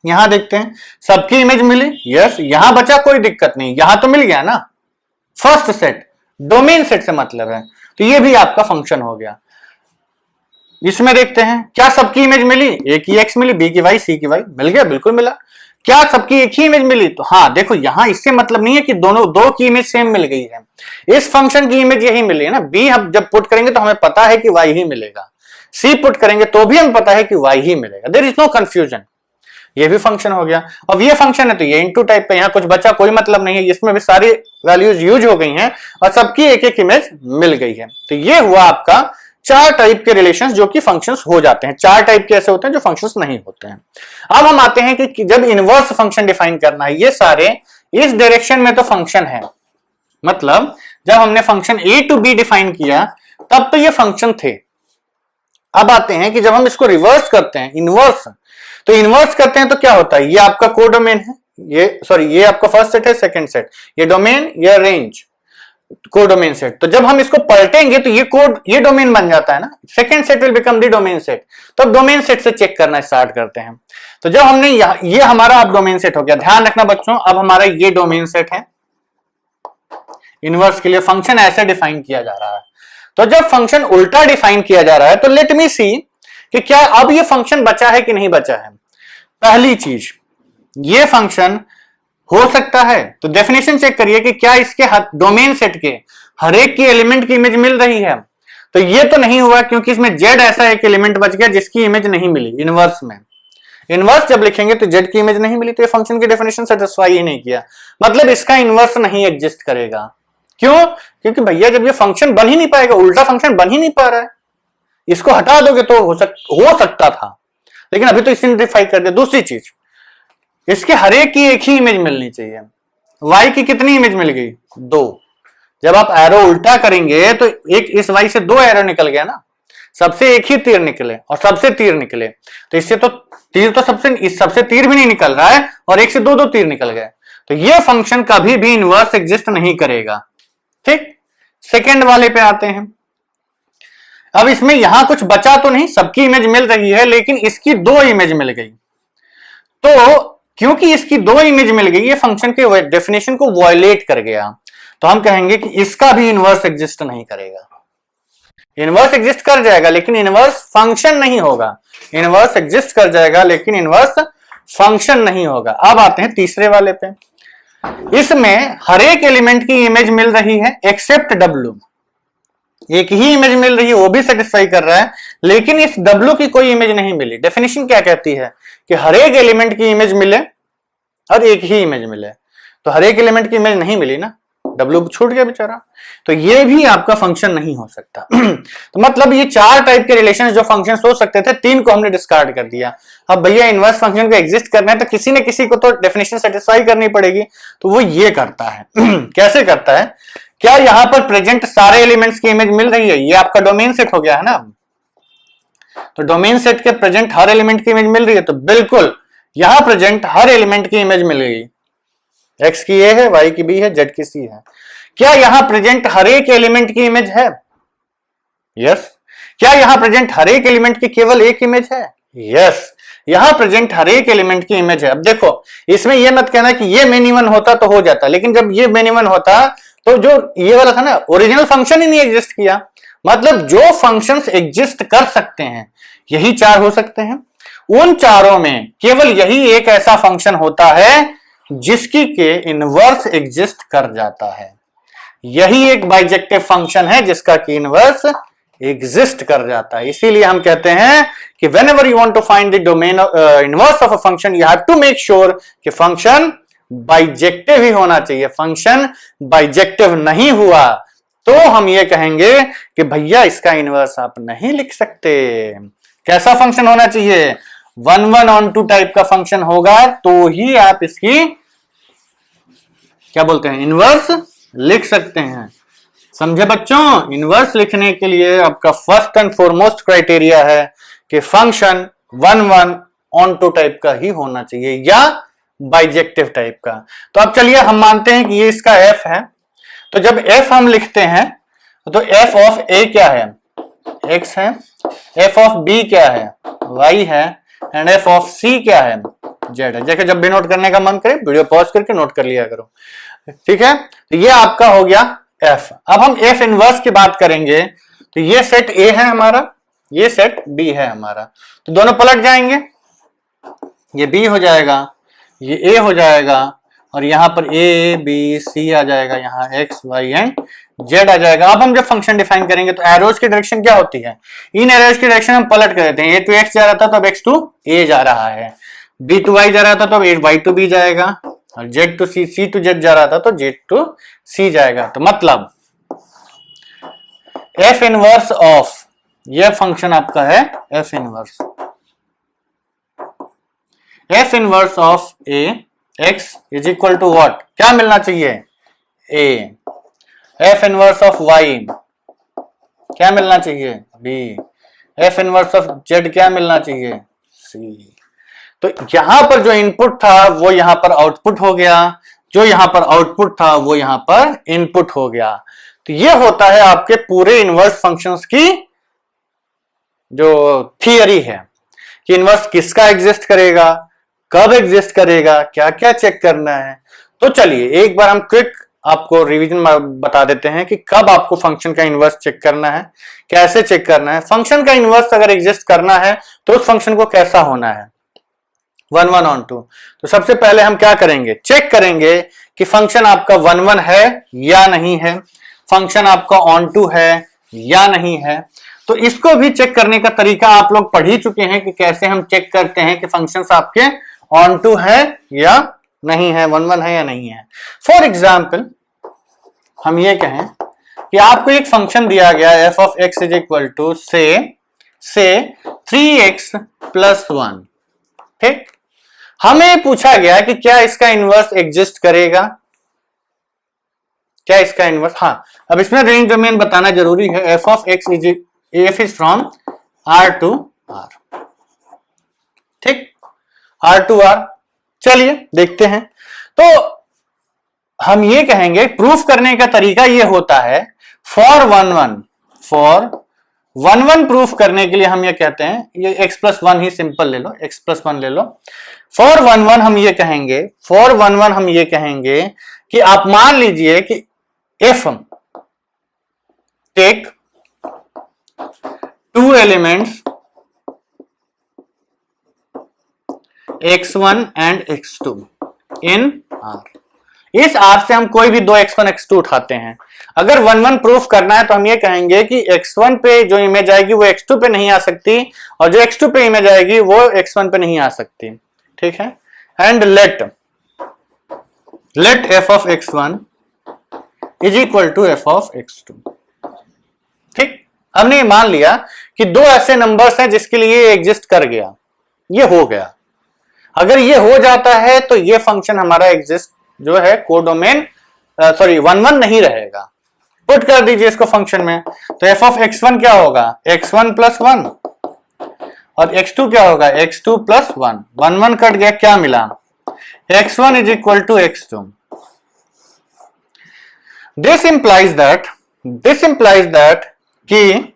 यहां देखते हैं, सबकी इमेज मिली, यस। यहां बचा कोई दिक्कत नहीं, यहां तो मिल गया ना। फर्स्ट सेट डोमेन सेट से मतलब है, तो ये भी आपका फंक्शन हो गया। इसमें देखते हैं, क्या सबकी इमेज मिली? ए की एक्स मिली, बी की वाई, सी की वाई, मिल गया, बिल्कुल मिला। क्या सबकी एक ही इमेज मिली? तो हाँ देखो, यहां इससे मतलब नहीं है कि दोनों दो की इमेज सेम मिल गई है। इस फंक्शन की इमेज यही मिली है ना। बी हम जब पुट करेंगे तो हमें पता है कि वाई ही मिलेगा, सी पुट करेंगे तो भी हमें पता है कि वाई ही मिलेगा। There is no confusion. ये भी फंक्शन हो गया। अब ये फंक्शन है तो ये इनटू टाइप का, यहां कुछ बचा कोई मतलब नहीं है, इसमें भी सारी वैल्यूज यूज हो गई हैं और सबकी एक एक इमेज मिल गई है। तो ये हुआ आपका 4 टाइप के रिलेशंस जो कि फंक्शंस हो जाते हैं। 4 टाइप के ऐसे होते हैं जो फंक्शंस नहीं होते हैं। अब हम आते हैं कि जब इनवर्स फंक्शन डिफाइन करना है, ये सारे इस डायरेक्शन में तो फंक्शन है, मतलब जब हमने function a to b define किया तब तो ये फंक्शन थे। अब आते हैं कि जब हम इसको रिवर्स करते हैं, इनवर्स, तो इनवर्स करते हैं तो क्या होता है, ये आपका कोडोमेन है, ये आपका फर्स्ट सेट है, सेकंड सेट, ये डोमेन, ये रेंज, कोडोमेन सेट। तो जब हम इसको पलटेंगे तो ये डोमेन बन जाता है ना, second set will become the domain set. तो अब डोमेन सेट से चेक करना स्टार्ट करते हैं। तो जब हमने ये हमारा अब डोमेन सेट हो गया। ध्यान रखना बच्चों, अब हमारा ये डोमेन सेट है। इनवर्स के लिए फंक्शन ऐसे डिफाइन किया जा रहा है। तो जब फंक्शन उल्टा डिफाइन किया जा रहा है तो लेट मी सी कि क्या अब ये फंक्शन बचा है कि नहीं बचा है। पहली चीज, ये फंक्शन हो सकता है, तो डेफिनेशन चेक करिए कि क्या इसके डोमेन सेट के हर एक की एलिमेंट की इमेज मिल रही है। तो ये तो नहीं हुआ क्योंकि इसमें जेड ऐसा एक एलिमेंट बच गया जिसकी इमेज नहीं मिली इनवर्स में। इनवर्स जब लिखेंगे तो जेड की इमेज नहीं मिली, तो ये फंक्शन की डेफिनेशन सेटिस्फाई ही नहीं किया, मतलब इसका इनवर्स नहीं एग्जिस्ट करेगा। क्यों? क्योंकि भैया जब ये फंक्शन बन ही नहीं पाएगा, उल्टा फंक्शन बन ही नहीं पा रहा है, इसको हटा दोगे तो हो सकता था, लेकिन अभी तो इसे डिफाइन कर दिया। दूसरी चीज, इसके हर एक की एक ही इमेज मिलनी चाहिए। y की कितनी इमेज मिल गई? 2। जब आप एरो उल्टा करेंगे तो एक इस y से 2 एरो निकल गया ना, सबसे एक ही तीर निकले और सबसे तीर निकले, तो इससे तो तीर तो सबसे तीर भी नहीं निकल रहा है और एक से 2 तीर निकल गए, तो ये फंक्शन कभी भी इनवर्स एग्जिस्ट नहीं करेगा। ठीक, सेकेंड वाले पे आते हैं। अब इसमें यहां कुछ बचा तो नहीं, सबकी इमेज मिल रही है, लेकिन इसकी 2 इमेज मिल गई। तो क्योंकि इसकी 2 इमेज मिल गई, ये फंक्शन के डेफिनेशन को वायलेट कर गया, तो हम कहेंगे कि इसका भी इनवर्स एग्जिस्ट नहीं करेगा। इनवर्स एग्जिस्ट कर जाएगा लेकिन इनवर्स फंक्शन नहीं होगा। इनवर्स एग्जिस्ट कर जाएगा लेकिन इनवर्स फंक्शन नहीं होगा। अब आते हैं तीसरे वाले पे। इसमें हर एक एलिमेंट की इमेज मिल रही है एक्सेप्ट W। एक ही इमेज मिल रही है, वो भी सेटिस्फाई कर रहा है, लेकिन इस W की कोई इमेज नहीं मिली। डेफिनेशन क्या कहती है कि हर एक एलिमेंट की इमेज मिले और एक ही इमेज मिले, तो हर एक एलिमेंट की इमेज नहीं मिली ना, W छूट गया बेचारा, तो ये भी आपका फंक्शन नहीं हो सकता। तो मतलब ये 4 टाइप के रिलेशंस जो फंक्शंस हो सकते थे, 3 को हमने डिस्कार्ड कर दिया। अब भैया इनवर्स फंक्शन को एग्जिस्ट करना है तो किसी न किसी को तो डेफिनेशन सेटिस्फाई करनी पड़ेगी, तो वो ये करता है। कैसे करता है? क्या यहां पर प्रेजेंट सारे एलिमेंट्स की इमेज मिल रही है? ये आपका डोमेन सेट हो गया है ना, तो डोमेन सेट के प्रेजेंट हर एलिमेंट की इमेज मिल रही है, तो बिल्कुल यहां प्रेजेंट हर एलिमेंट की इमेज मिल गई। एक्स की ए है, वाई की बी है, जेड की सी है। क्या यहां प्रेजेंट हर एक एलिमेंट की इमेज है? यस। क्या यहां प्रेजेंट हर एक एलिमेंट की केवल एक इमेज है? यस, यहां प्रेजेंट हर एक एलिमेंट की इमेज है। अब देखो, इसमें यह मत कहना कि ये मिनिमम होता तो हो जाता, लेकिन जब ये मिनिमम होता तो जो ये वाला था ना, ओरिजिनल फंक्शन ही नहीं एग्जिस्ट किया। मतलब जो फंक्शंस एग्जिस्ट कर सकते हैं यही 4 हो सकते हैं, उन चारों में केवल यही एक ऐसा फंक्शन होता है जिसकी के इनवर्स एग्जिस्ट कर जाता है। यही एक बाइजेक्टिव फंक्शन है जिसका कि इनवर्स एग्जिस्ट कर जाता है। इसीलिए हम कहते हैं कि whenever you want to find the domain inverse of a function, you have to make sure कि फंक्शन बाइजेक्टिव ही होना चाहिए। फंक्शन बाइजेक्टिव नहीं हुआ तो हम ये कहेंगे कि भैया इसका इनवर्स आप नहीं लिख सकते। कैसा फंक्शन होना चाहिए? 1 on 2 टाइप का फंक्शन होगा तो ही आप इसकी क्या बोलते हैं, इनवर्स लिख सकते हैं। समझे बच्चों? इनवर्स लिखने के लिए आपका फर्स्ट एंड फॉरमोस्ट क्राइटेरिया है कि फंक्शन 1 on 2 टाइप का ही होना चाहिए या बाइजेक्टिव टाइप का। तो अब चलिए हम मानते हैं कि ये इसका f है, तो जब f हम लिखते हैं तो f ऑफ a क्या है, x है, f ऑफ b क्या है, y है, एंड f ऑफ c क्या है, z है। जैसे जब भी नोट करने का मन करे वीडियो पॉज करके नोट कर लिया करो, ठीक है। तो ये आपका हो गया f। अब हम f इनवर्स की बात करेंगे तो ये सेट a है हमारा, ये सेट b है हमारा, तो दोनों पलट जाएंगे, ये b हो जाएगा, ये a हो जाएगा, और यहां पर a b c आ जाएगा, यहां x y एंड z आ जाएगा। अब हम जब फंक्शन डिफाइन करेंगे तो एरोज की डायरेक्शन क्या होती है, इन एरोज की डायरेक्शन हम पलट कर देते हैं। a टू x जा रहा था तो अब x टू a जा रहा है, b टू y जा रहा था तो अब y टू b जाएगा, और z to c, c to z जा रहा था तो z टू c जाएगा। तो मतलब f इनवर्स ऑफ, यह फंक्शन आपका है f inverse, f inverse of a x is equal to what, क्या मिलना चाहिए a, f inverse of y क्या मिलना चाहिए b, f inverse of z क्या मिलना चाहिए c। तो यहां पर जो इनपुट था वो यहां पर आउटपुट हो गया, जो यहां पर आउटपुट था वो यहां पर इनपुट हो गया। तो ये होता है आपके पूरे इनवर्स फंक्शंस की जो थियरी है कि इनवर्स किसका एग्जिस्ट करेगा, कब एग्जिस्ट करेगा, क्या क्या चेक करना है। तो चलिए एक बार हम क्विक आपको रिवीजन बता देते हैं कि कब आपको फंक्शन का इनवर्स चेक करना है, कैसे चेक करना है। फंक्शन का इनवर्स अगर एग्जिस्ट करना है तो उस फंक्शन को कैसा होना है, 1 1 ऑन 2। तो सबसे पहले हम क्या करेंगे, चेक करेंगे कि फंक्शन आपका 1 1 है या नहीं है, फंक्शन आपका ऑन 2 है या नहीं है। तो इसको भी चेक करने का तरीका आप लोग पढ़ ही चुके हैं कि कैसे हम चेक करते हैं कि फंक्शंस आपके ऑन 2 है या नहीं है, 1 1 है या नहीं है। फॉर एग्जाम्पल हम ये कहें कि आपको एक फंक्शन दिया गया f of x is equal to से 3x प्लस 1, ठीक। हमें पूछा गया कि क्या इसका इनवर्स एग्जिस्ट करेगा, क्या इसका इनवर्स, हाँ अब इसमें रेंज डोमेन बताना जरूरी है। f of x is from r to r, ठीक, r टू r। चलिए देखते हैं। तो हम ये कहेंगे, प्रूफ करने का तरीका ये होता है फॉर 1 1 प्रूफ करने के लिए हम ये कहते हैं, ये x प्लस 1 ही सिंपल ले लो, x प्लस 1 ले लो। फॉर 1 1 हम ये कहेंगे, फॉर 1 1 हम ये कहेंगे कि आप मान लीजिए कि if take 2 elements x1 and x2 in R, इस R से हम कोई भी दो x1 x2 उठाते हैं। अगर 1 1 प्रूफ करना है तो हम ये कहेंगे कि x1 पे जो इमेज आएगी वो x2 पे नहीं आ सकती, और जो x2 पे इमेज आएगी वो x1 पे नहीं आ सकती, ठीक है। And let f of x1 is equal to f of x2, ठीक। हमने मान लिया कि दो ऐसे नंबर्स हैं जिसके लिए एग्जिस्ट कर गया, ये हो गया। अगर ये हो जाता है तो ये फंक्शन हमारा एग्जिस्ट जो है कोडोमेन 1 1 नहीं रहेगा। पुट कर दीजिए इसको फंक्शन में, तो f ऑफ x1 क्या होगा, x1 प्लस 1, और x2 क्या होगा, x2 प्लस 1, 1 1 कट गया, क्या मिला, x1 is equal to x2। This implies that कि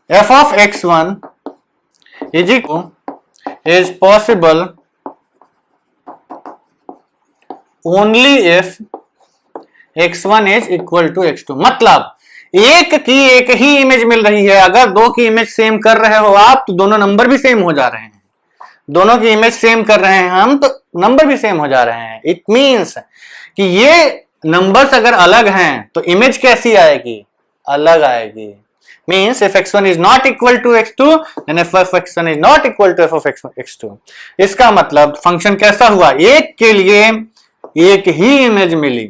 f of x1 is possible only if x1 is equal to x2। मतलब एक की एक ही इमेज मिल रही है, अगर दो की इमेज सेम कर रहे हो आप तो दोनों नंबर भी सेम हो जा रहे हैं, दोनों की इमेज सेम कर रहे हैं हम तो नंबर भी सेम हो जा रहे हैं। इट मींस कि ये नंबर्स अगर अलग हैं तो इमेज कैसी आएगी, अलग आएगी। Means if x1 is not equal to x2 then f of x1 is not equal to f of x2। इसका मतलब फंक्शन कैसा हुआ, एक के लिए एक ही इमेज मिली,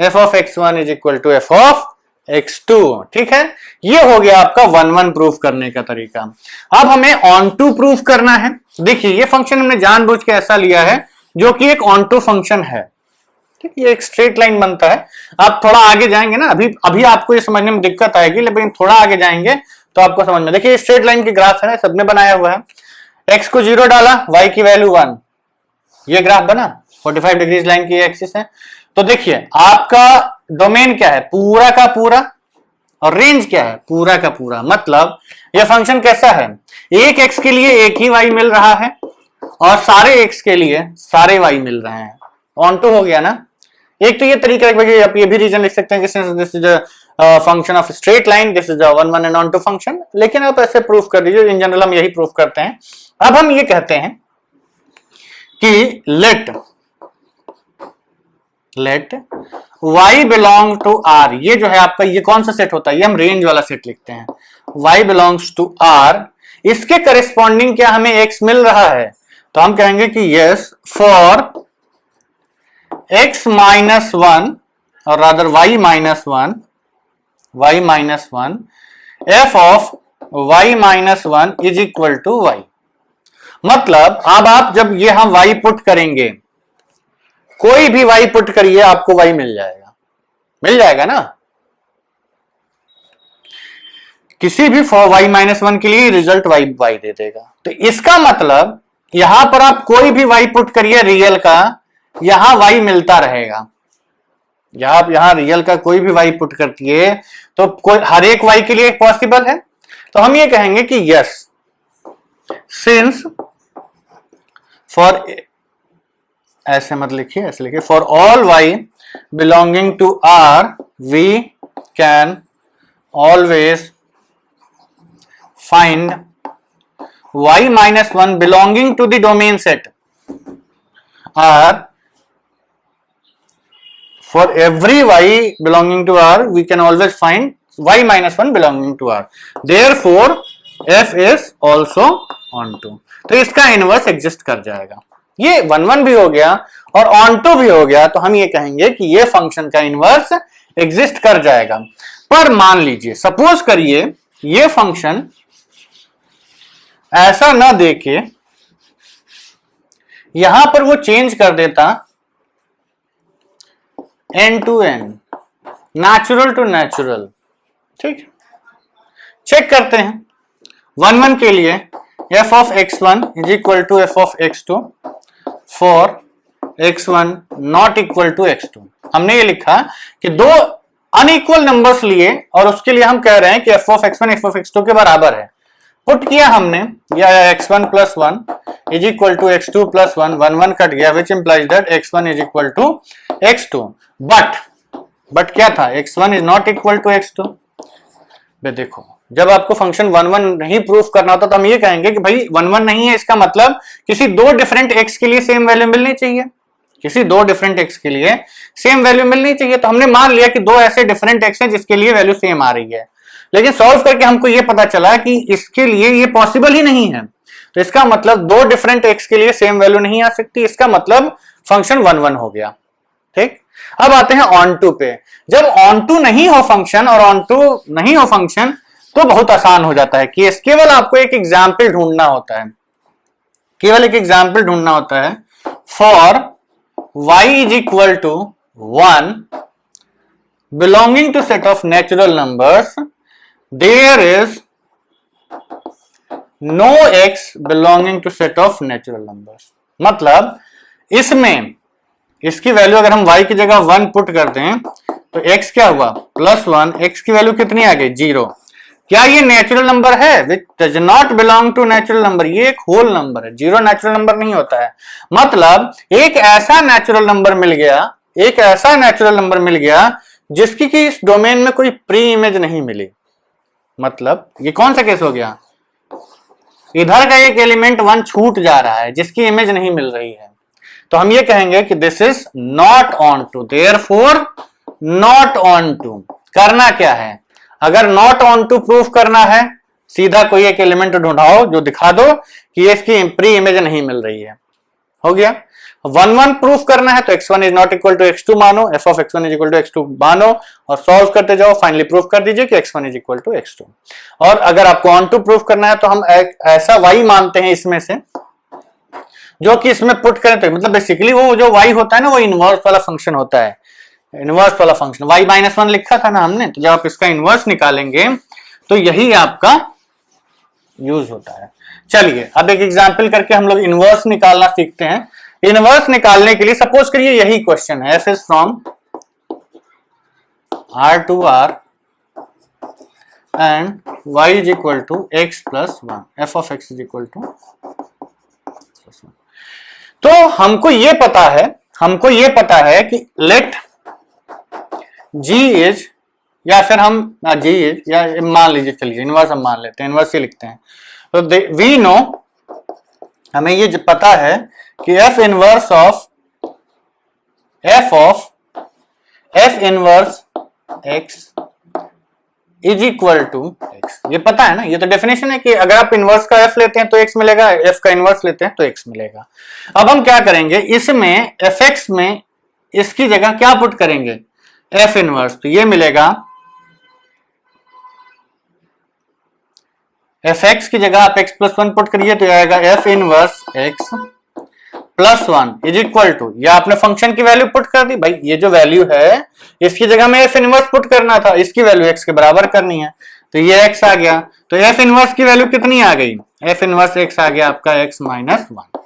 f of x1 is equal to f of x2, ठीक है। ये हो गया आपका 1 1 प्रूफ करने का तरीका। अब हमें ऑन टू प्रूफ करना है। देखिए ये फंक्शन हमने जानबूझ के ऐसा लिया है जो कि एक ऑन टू फंक्शन है, ठीक, ये एक स्ट्रेट लाइन बनता है। आप थोड़ा आगे जाएंगे ना, अभी आपको ये समझने में दिक्कत आएगी, लेकिन थोड़ा आगे जाएंगे तो आपको समझ में। देखिए स्ट्रेट लाइन की ग्राफ है ना, सबने बनाया हुआ है। x को 0 डाला, y की वैल्यू 1, ये ग्राफ बना, 45 डिग्रीज लाइन की एक्सिस है। तो देखिए आपका डोमेन क्या है, पूरा का पूरा, और रेंज क्या है, पूरा का पूरा। मतलब यह फंक्शन कैसा है, एक एक्स के लिए एक ही वाई मिल रहा है और सारे एक्स के लिए सारे वाई मिल रहे हैं। ऑन टू हो गया ना। एक तो ये तरीका है, आप ये भी रीजन लिख सकते हैं कि this is function of straight line, this is one one and onto function, लेकिन आप ऐसे प्रूफ कर दीजिए। इन जनरल हम यही प्रूफ करते हैं। अब हम ये कहते हैं कि let y belong to r, ये जो है आपका, ये कौन सा सेट होता है, ये हम रेंज वाला सेट लिखते हैं। y बिलोंग्स टू r, इसके करेस्पॉन्डिंग क्या हमें x मिल रहा है, तो हम कहेंगे कि yes for x minus one और rather y minus one f of y minus one is equal to y। मतलब अब आप जब ये हम y पुट करेंगे, कोई भी y पुट करिए आपको y मिल जाएगा ना। किसी भी फॉर y माइनस वन के लिए रिजल्ट y दे देगा। तो इसका मतलब यहां पर आप कोई भी y पुट करिए रियल का, यहां y मिलता रहेगा। यहां रियल का कोई भी y पुट करती है तो कोई हर एक y के लिए पॉसिबल है। तो हम ये कहेंगे कि यस, सिंस फॉर, ऐसे मत लिखिए, ऐसे लिखिए, for all y belonging to r we can always find y minus 1 belonging to the domain set, or for every y belonging to r we can always find y minus 1 belonging to r, therefore f is also onto। तो इसका inverse exist कर जाएगा। ये 1 1 भी हो गया और on to भी हो गया, तो हम ये कहेंगे कि ये फंक्शन का इनवर्स एग्जिस्ट कर जाएगा। पर मान लीजिए, सपोज करिए ये फंक्शन ऐसा ना देके यहां पर वो चेंज कर देता n to n, natural to natural. ठीक, चेक करते हैं। 1 1 के लिए f of x1 is equal to f of x2 for x1 not equal to x2। हमने ये लिखा कि दो अनइक्वल नंबर्स लिए और उसके लिए हम कह रहे हैं कि f of x1 f of x2 के बराबर है। पुट किया हमने, या x1 plus 1 is equal to x2 plus 1, 1 1 cut गया, which implies that x1 is equal to x2। But क्या था, x1 is not equal to x2। देखो, जब आपको फंक्शन 1 1 नहीं प्रूफ करना होता तो हम ये कहेंगे कि भाई 1 1 नहीं है, इसका मतलब किसी दो डिफरेंट x के लिए सेम वैल्यू मिलनी चाहिए, किसी दो डिफरेंट x के लिए सेम वैल्यू मिलनी चाहिए। तो हमने मान लिया कि दो ऐसे डिफरेंट x हैं जिसके लिए वैल्यू सेम आ रही है, लेकिन सॉल्व करके हमको ये पता चला कि इसके लिए ये पॉसिबल ही नहीं है। तो इसका मतलब दो डिफरेंट x के लिए सेम वैल्यू नहीं आ सकती, इसका मतलब फंक्शन 1 1 हो गया। ठीक, अब आते हैं ऑन टू पे। जब ऑन टू नहीं हो फंक्शन और ऑन टू नहीं हो फंक्शन तो बहुत आसान हो जाता है केस। केवल आपको एक एग्जाम्पल ढूंढना होता है, केवल एक एग्जाम्पल ढूंढना होता है। For y is equal to 1 belonging to set of natural numbers, there is no x belonging to set of natural numbers. मतलब इसमें इसकी वैल्यू अगर हम y की जगह 1 पुट कर दें तो x क्या हुआ, प्लस 1, x की वैल्यू कितनी आ गई, 0। क्या ये नेचुरल नंबर है, which does not belong to natural number, ये एक होल नंबर है, 0 नेचुरल नंबर नहीं होता है। मतलब एक ऐसा नेचुरल नंबर मिल गया, एक ऐसा नेचुरल नंबर मिल गया जिसकी कि इस डोमेन में कोई प्री इमेज नहीं मिली। मतलब ये कौन सा केस हो गया, इधर का एक एलिमेंट 1 छूट जा रहा है जिसकी इमेज नहीं मिल रही है। तो हम ये कहेंगे कि this is not onto, therefore not onto. करना क्या है, अगर नॉट ऑन टू प्रूफ करना है, सीधा कोई एक एलिमेंट ढूंढाओ जो दिखा दो कि इसकी प्री इमेज नहीं मिल रही है, हो गया। 1 1 प्रूफ करना है तो x1 is not equal to x2 मानो, f of x1 is equal to x2 मानो और सॉल्व करते जाओ, फाइनली प्रूफ कर दीजिए कि x1 is equal to x2। और अगर आपको ऑन टू प्रूफ करना है तो हम ऐसा y मानते हैं इसमें से जो कि इसमें पुट करें तो मतलब बेसिकली वो जो y होता है ना, वो इनवर्स वाला फंक्शन होता है, इनवर्स वाला फंक्शन। y माइनस 1 लिखा था ना हमने, तो जब आप इसका इनवर्स निकालेंगे तो यही आपका यूज होता है। चलिए अब एक एग्जांपल करके हम लोग इनवर्स निकालना सीखते हैं। इनवर्स निकालने के लिए सपोज करिए यही क्वेश्चन है, f is from R2R and y is equal to x plus 1, f of x is equal to plus 1। तो हमको ये पता है कि लेट g इज, या फिर हम g इज, या मान लीजिए, चलिए इनवर्स हम मान लेते हैं, इनवर्स ही लिखते हैं। तो वी नो, हमें ये पता है कि f inverse x is equal to x, ये पता है ना, ये तो डेफिनेशन है कि अगर आप इनवर्स का f लेते हैं तो x मिलेगा, f का इनवर्स लेते हैं तो x मिलेगा। अब हम क्या करेंगे, इसमें fx में इसकी जगह क्या पुट करेंगे, f इनवर्स, तो ये मिलेगा fx की जगह आप x प्लस 1 पुट करिए तो आएगा f inverse x plus 1 is equal to, या आपने फंक्शन की वैल्यू पुट कर दी, भाई ये जो वैल्यू है इसकी जगह में f इनवर्स पुट करना था, इसकी वैल्यू x के बराबर करनी है, तो ये x आ गया, तो f इनवर्स की वैल्यू कितनी आ गई, f इनवर्स x आ गया आपका x माइनस 1।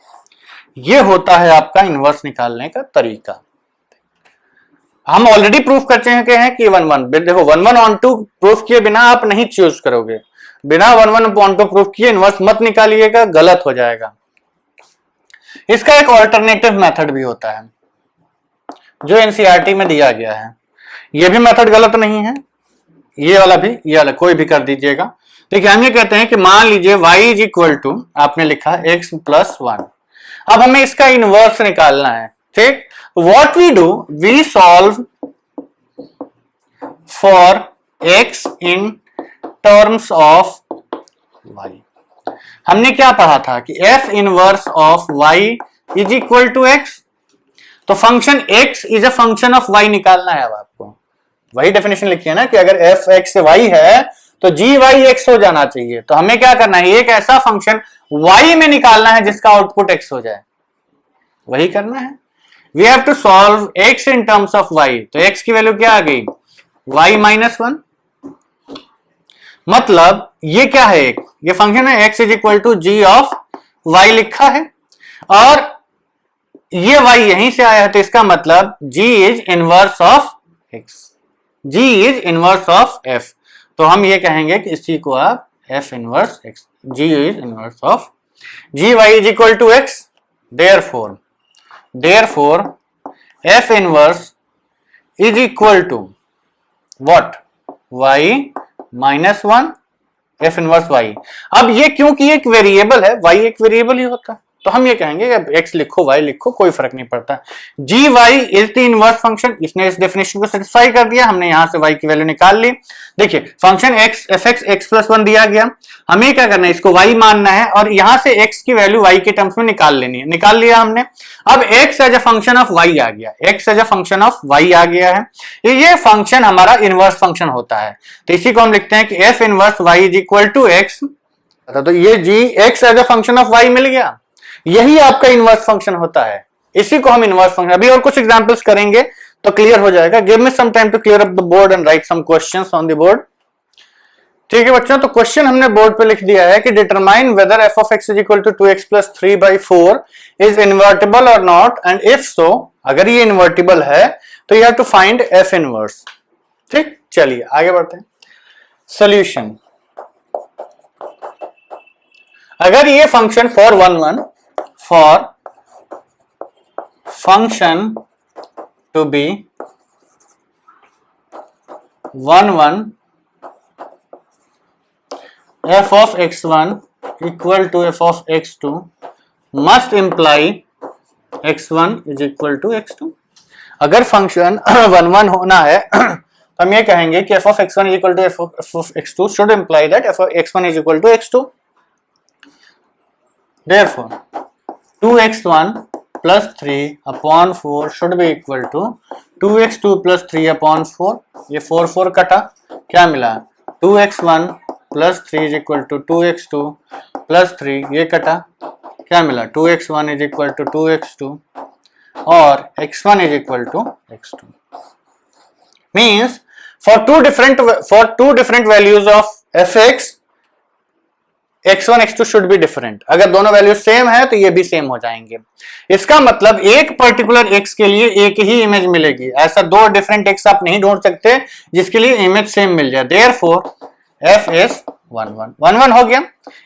ये होता है आपका इनवर्स निकालने का तरीका। हम ऑलरेडी प्रूफ कर चुके हैं कि 1 1, देखो 1 1 ऑन टू प्रूफ किए बिना आप नहीं चूज करोगे, बिना 1 1 ऑन टू प्रूफ किए इनवर्स मत निकालिएगा, गलत हो जाएगा। इसका एक ऑल्टरनेटिव मेथड भी होता है जो एनसीईआरटी में दिया गया है, ये भी मेथड गलत नहीं है, ये वाला भी, ये वाला कोई भी कर दीजिएगा। देखिए हम ये कहते हैं कि मान लीजिए y इज इक्वल टू, आपने लिखा x प्लस 1, अब हमें इसका इनवर्स निकालना है, ठीक। What we do, we solve for x in terms of y। हमने क्या पढ़ा था कि f inverse of y is equal to x, तो function x is a function of y निकालना है। अब आपको वही डेफिनेशन लिखी है ना कि अगर f x y है तो g y x हो जाना चाहिए, तो हमें क्या करना है, एक ऐसा फंक्शन y में निकालना है जिसका आउटपुट x हो जाए, वही करना है। We have to solve x in terms of y, तो x की वैल्यू क्या आ गई, y माइनस 1, मतलब ये क्या है, ये फंक्शन है x is equal to g of y लिखा है, और ये y यहीं से आया है, तो इसका मतलब g is inverse of x, g is inverse of f, तो हम ये कहेंगे कि इसी को आप f inverse x, g is inverse of gy is equal to x, therefore f inverse is equal to what, y minus 1 f inverse y। अब ये क्योंकि एक वेरिएबल है, y एक वेरिएबल ही होता है, तो हम ये कहेंगे कि x लिखो y लिखो कोई फर्क नहीं पड़ता, gy is the inverse function. इसने इस डेफिनेशन को सेटिस्फाई कर दिया, हमने यहां से y की वैल्यू निकाल ली। देखिए function x fx x plus 1 दिया गया, हमें क्या करना है, इसको y मानना है और यहां से x की वैल्यू y के टर्म्स में निकाल लेनी है, निकाल लिया हमने। अब x as a function of y आ गया, x as a function of y आ गया है, ये फंक्शन हमारा इनवर्स फंक्शन होता है, तो इसी को हम लिखते हैं कि f inverse y is equal to x, तो ये g x as a function of y मिल गया, यही आपका इनवर्स फंक्शन होता है, इसी को हम इनवर्स फंक्शन। अभी और कुछ एग्जांपल्स करेंगे तो क्लियर हो जाएगा। Give me some time to clear up the board and write some questions on the board. ठीक है बच्चों, तो क्वेश्चन हमने बोर्ड पे लिख दिया है कि determine whether f of x is equal to 2x plus 3/4 is invertible or not, and if so, अगर ये इन्वर्टिबल है तो you have to find f inverse। ठीक, चलिए आगे बढ़ते हैं। सोल्यूशन, अगर ये function for 1 1 for function to be 1 1 f of x1 equal to f of x2 must imply x1 is equal to x2। अगर फंक्शन 1 1 होना है तो हम ये कहेंगे कि f of x1 is equal to f of x2 should imply that f of x1 is equal to x2। Therefore 2x1 plus 3 upon 4 should be equal to 2x2 plus 3 upon 4, ये 4 4 कटा, क्या मिला 2x1 plus 3 is equal to 2x2 plus 3, ये कटा, क्या मिला 2x1 is equal to 2x2 और x1 is equal to x2। Means for two different values of fx x1 x2 should be different. अगर दोनों वैल्यू सेम है तो ये भी सेम हो जाएंगे। इसका मतलब एक पर्टिकुलर x के लिए एक ही इमेज मिलेगी, ऐसा दो डिफरेंट x आप नहीं ढूंढ सकते जिसके लिए इमेज सेम मिल जाए। देयरफॉर f इज 1 1 1 1 हो गया।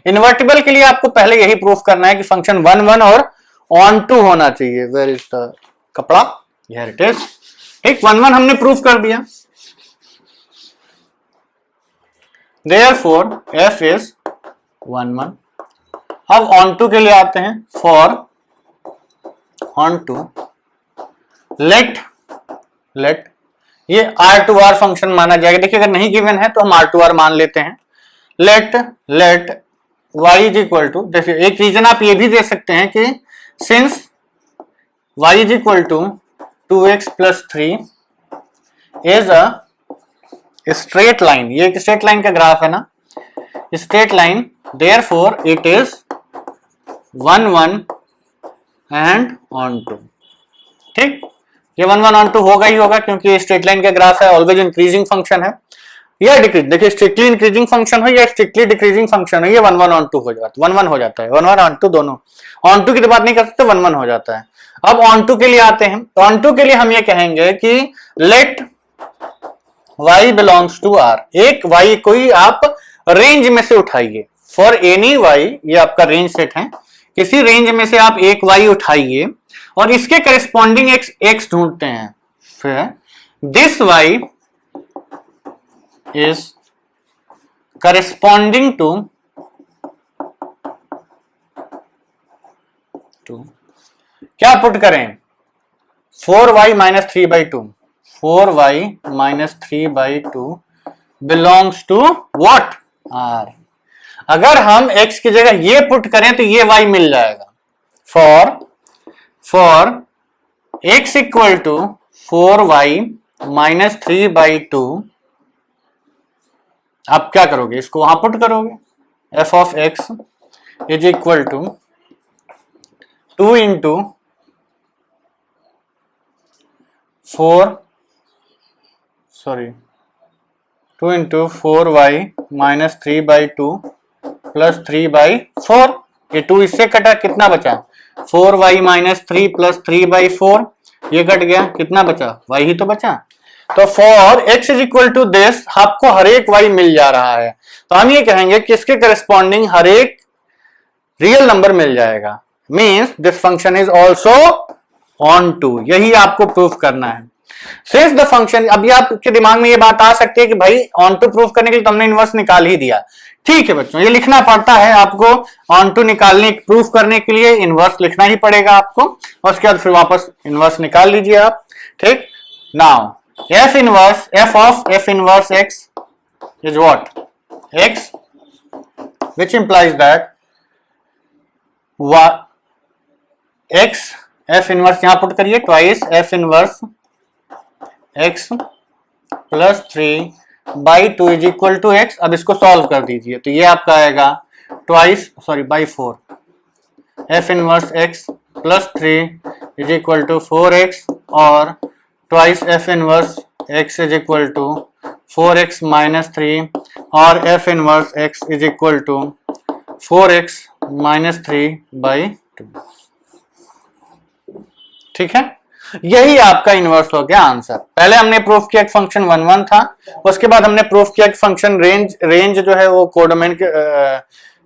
इन्वर्टिबल के लिए आपको पहले यही प्रूफ करना है कि फंक्शन 1 1 और ऑन टू होना चाहिए। वेयर इज द कपड़ा, हियर इट इज। ठीक, 1 1 हमने प्रूफ कर दिया। Therefore f is 1 1। अब on to के लिए आते हैं। For on to let ये R2R फंक्शन माना जाएगा। देखिए अगर नहीं गिवन है तो हम R2R मान लेते हैं। let y is equal to, देखिए एक रीजन आप ये भी दे सकते हैं कि since y is equal to 2x plus 3 is a straight line, ये एक स्ट्रेट लाइन का ग्राफ है ना, straight line, therefore it is 1 1 and onto. ठीक, ये 1 1 ऑन टू होगा ही होगा क्योंकि ये स्ट्रेट लाइन का ग्राफ है, ऑलवेज इंक्रीजिंग फंक्शन है या डिक्रीज। देखिए स्ट्रिक्टली इंक्रीजिंग फंक्शन हो या स्ट्रिक्टली डिक्रीजिंग फंक्शन हो, ये 1 1 ऑन टू हो जाता है, 1 1 हो जाता है, 1 1 ऑन टू दोनों। ऑन टू की तो बात नहीं कर सकते, 1 1 हो जाता है। अब ऑन टू के लिए आते हैं। तो ऑन टू के लिए हम ये कहेंगे कि let y belongs to R। एक y कोई आप रेंज में से उठाइए, फॉर एनी y, ये आपका रेंज सेट है, किसी रेंज में से आप एक y उठाइए और इसके करस्पॉन्डिंग x ढूंढते हैं। फिर दिस y is corresponding to क्या पुट करें, 4y minus 3/2, 4y minus 3/2 belongs to what, R। अगर हम x की जगह ये पुट करें तो ये y मिल जाएगा। For x equal to 4y minus 3/2, आप क्या करोगे, इसको वहां पुट करोगे, f of x is equal to 2 into 2 into 4y minus 3/2 plus 3/4। ये 2 इससे कटा, कितना बचा, 4y माइनस 3 प्लस 3/4, ये कट गया, कितना बचा, y ही तो बचा। तो for x is equal to this आपको हर एक y मिल जा रहा है, तो हम ये कहेंगे कि इसके करस्पॉन्डिंग हर एक रियल नंबर मिल जाएगा। Means this function is also onto, यही आपको प्रूफ करना है। सिंस द फंक्शन, अभी आपके दिमाग में ये बात आ सकती है कि भाई ऑन टू प्रूफ करने के लिए तो हमने इनवर्स निकाल ही दिया। ठीक है बच्चों, ये लिखना पड़ता है आपको, ऑन टू निकालने, प्रूफ करने के लिए इनवर्स लिखना ही पड़ेगा आपको, और उसके बाद फिर वापस इनवर्स निकाल लीजिए आप। ठीक, now f inverse, f of f inverse x is what, x, which implies that x, f inverse यहां पुट करिए, twice f inverse x plus 3/2 is equal to x। अब इसको सॉल्व कर दीजिए, तो ये आपका आएगा by 4 f inverse x plus 3 is equal to 4x और twice f inverse x is equal to 4x minus 3 और f inverse x is equal to 4x minus 3/2। ठीक है, यही आपका इनवर्स हो गया आंसर। पहले हमने प्रूफ किया कि फंक्शन 1 1 था, उसके बाद हमने प्रूफ किया कि फंक्शन रेंज जो है वो कोडोमेन के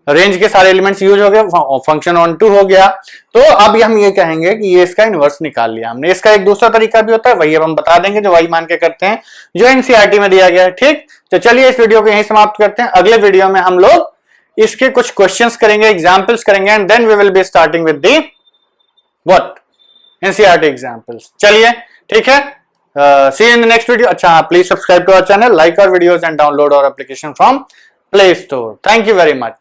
रेंज के सारे एलिमेंट्स यूज हो गए, फंक्शन ऑन टू हो गया। तो अब हम ये कहेंगे कि ये इसका इनवर्स निकाल लिया हमने। इसका एक दूसरा तरीका भी होता है, वही अब हम बता देंगे, जो वही मान के करते हैं, जो एनसीईआरटी में दिया गया है। ठीक, तो चलिए इस वीडियो को यहीं समाप्त करते हैं। अगले वीडियो में हम लोग इसके कुछ क्वेश्चंस करेंगे, एग्जाम्पल्स करेंगे, and then we will be starting with the what, NCERT examples. चलिए ठीक है, see you in the next video. अच्छा, please subscribe to our channel, like our videos and download our application from Play Store. Thank you very much.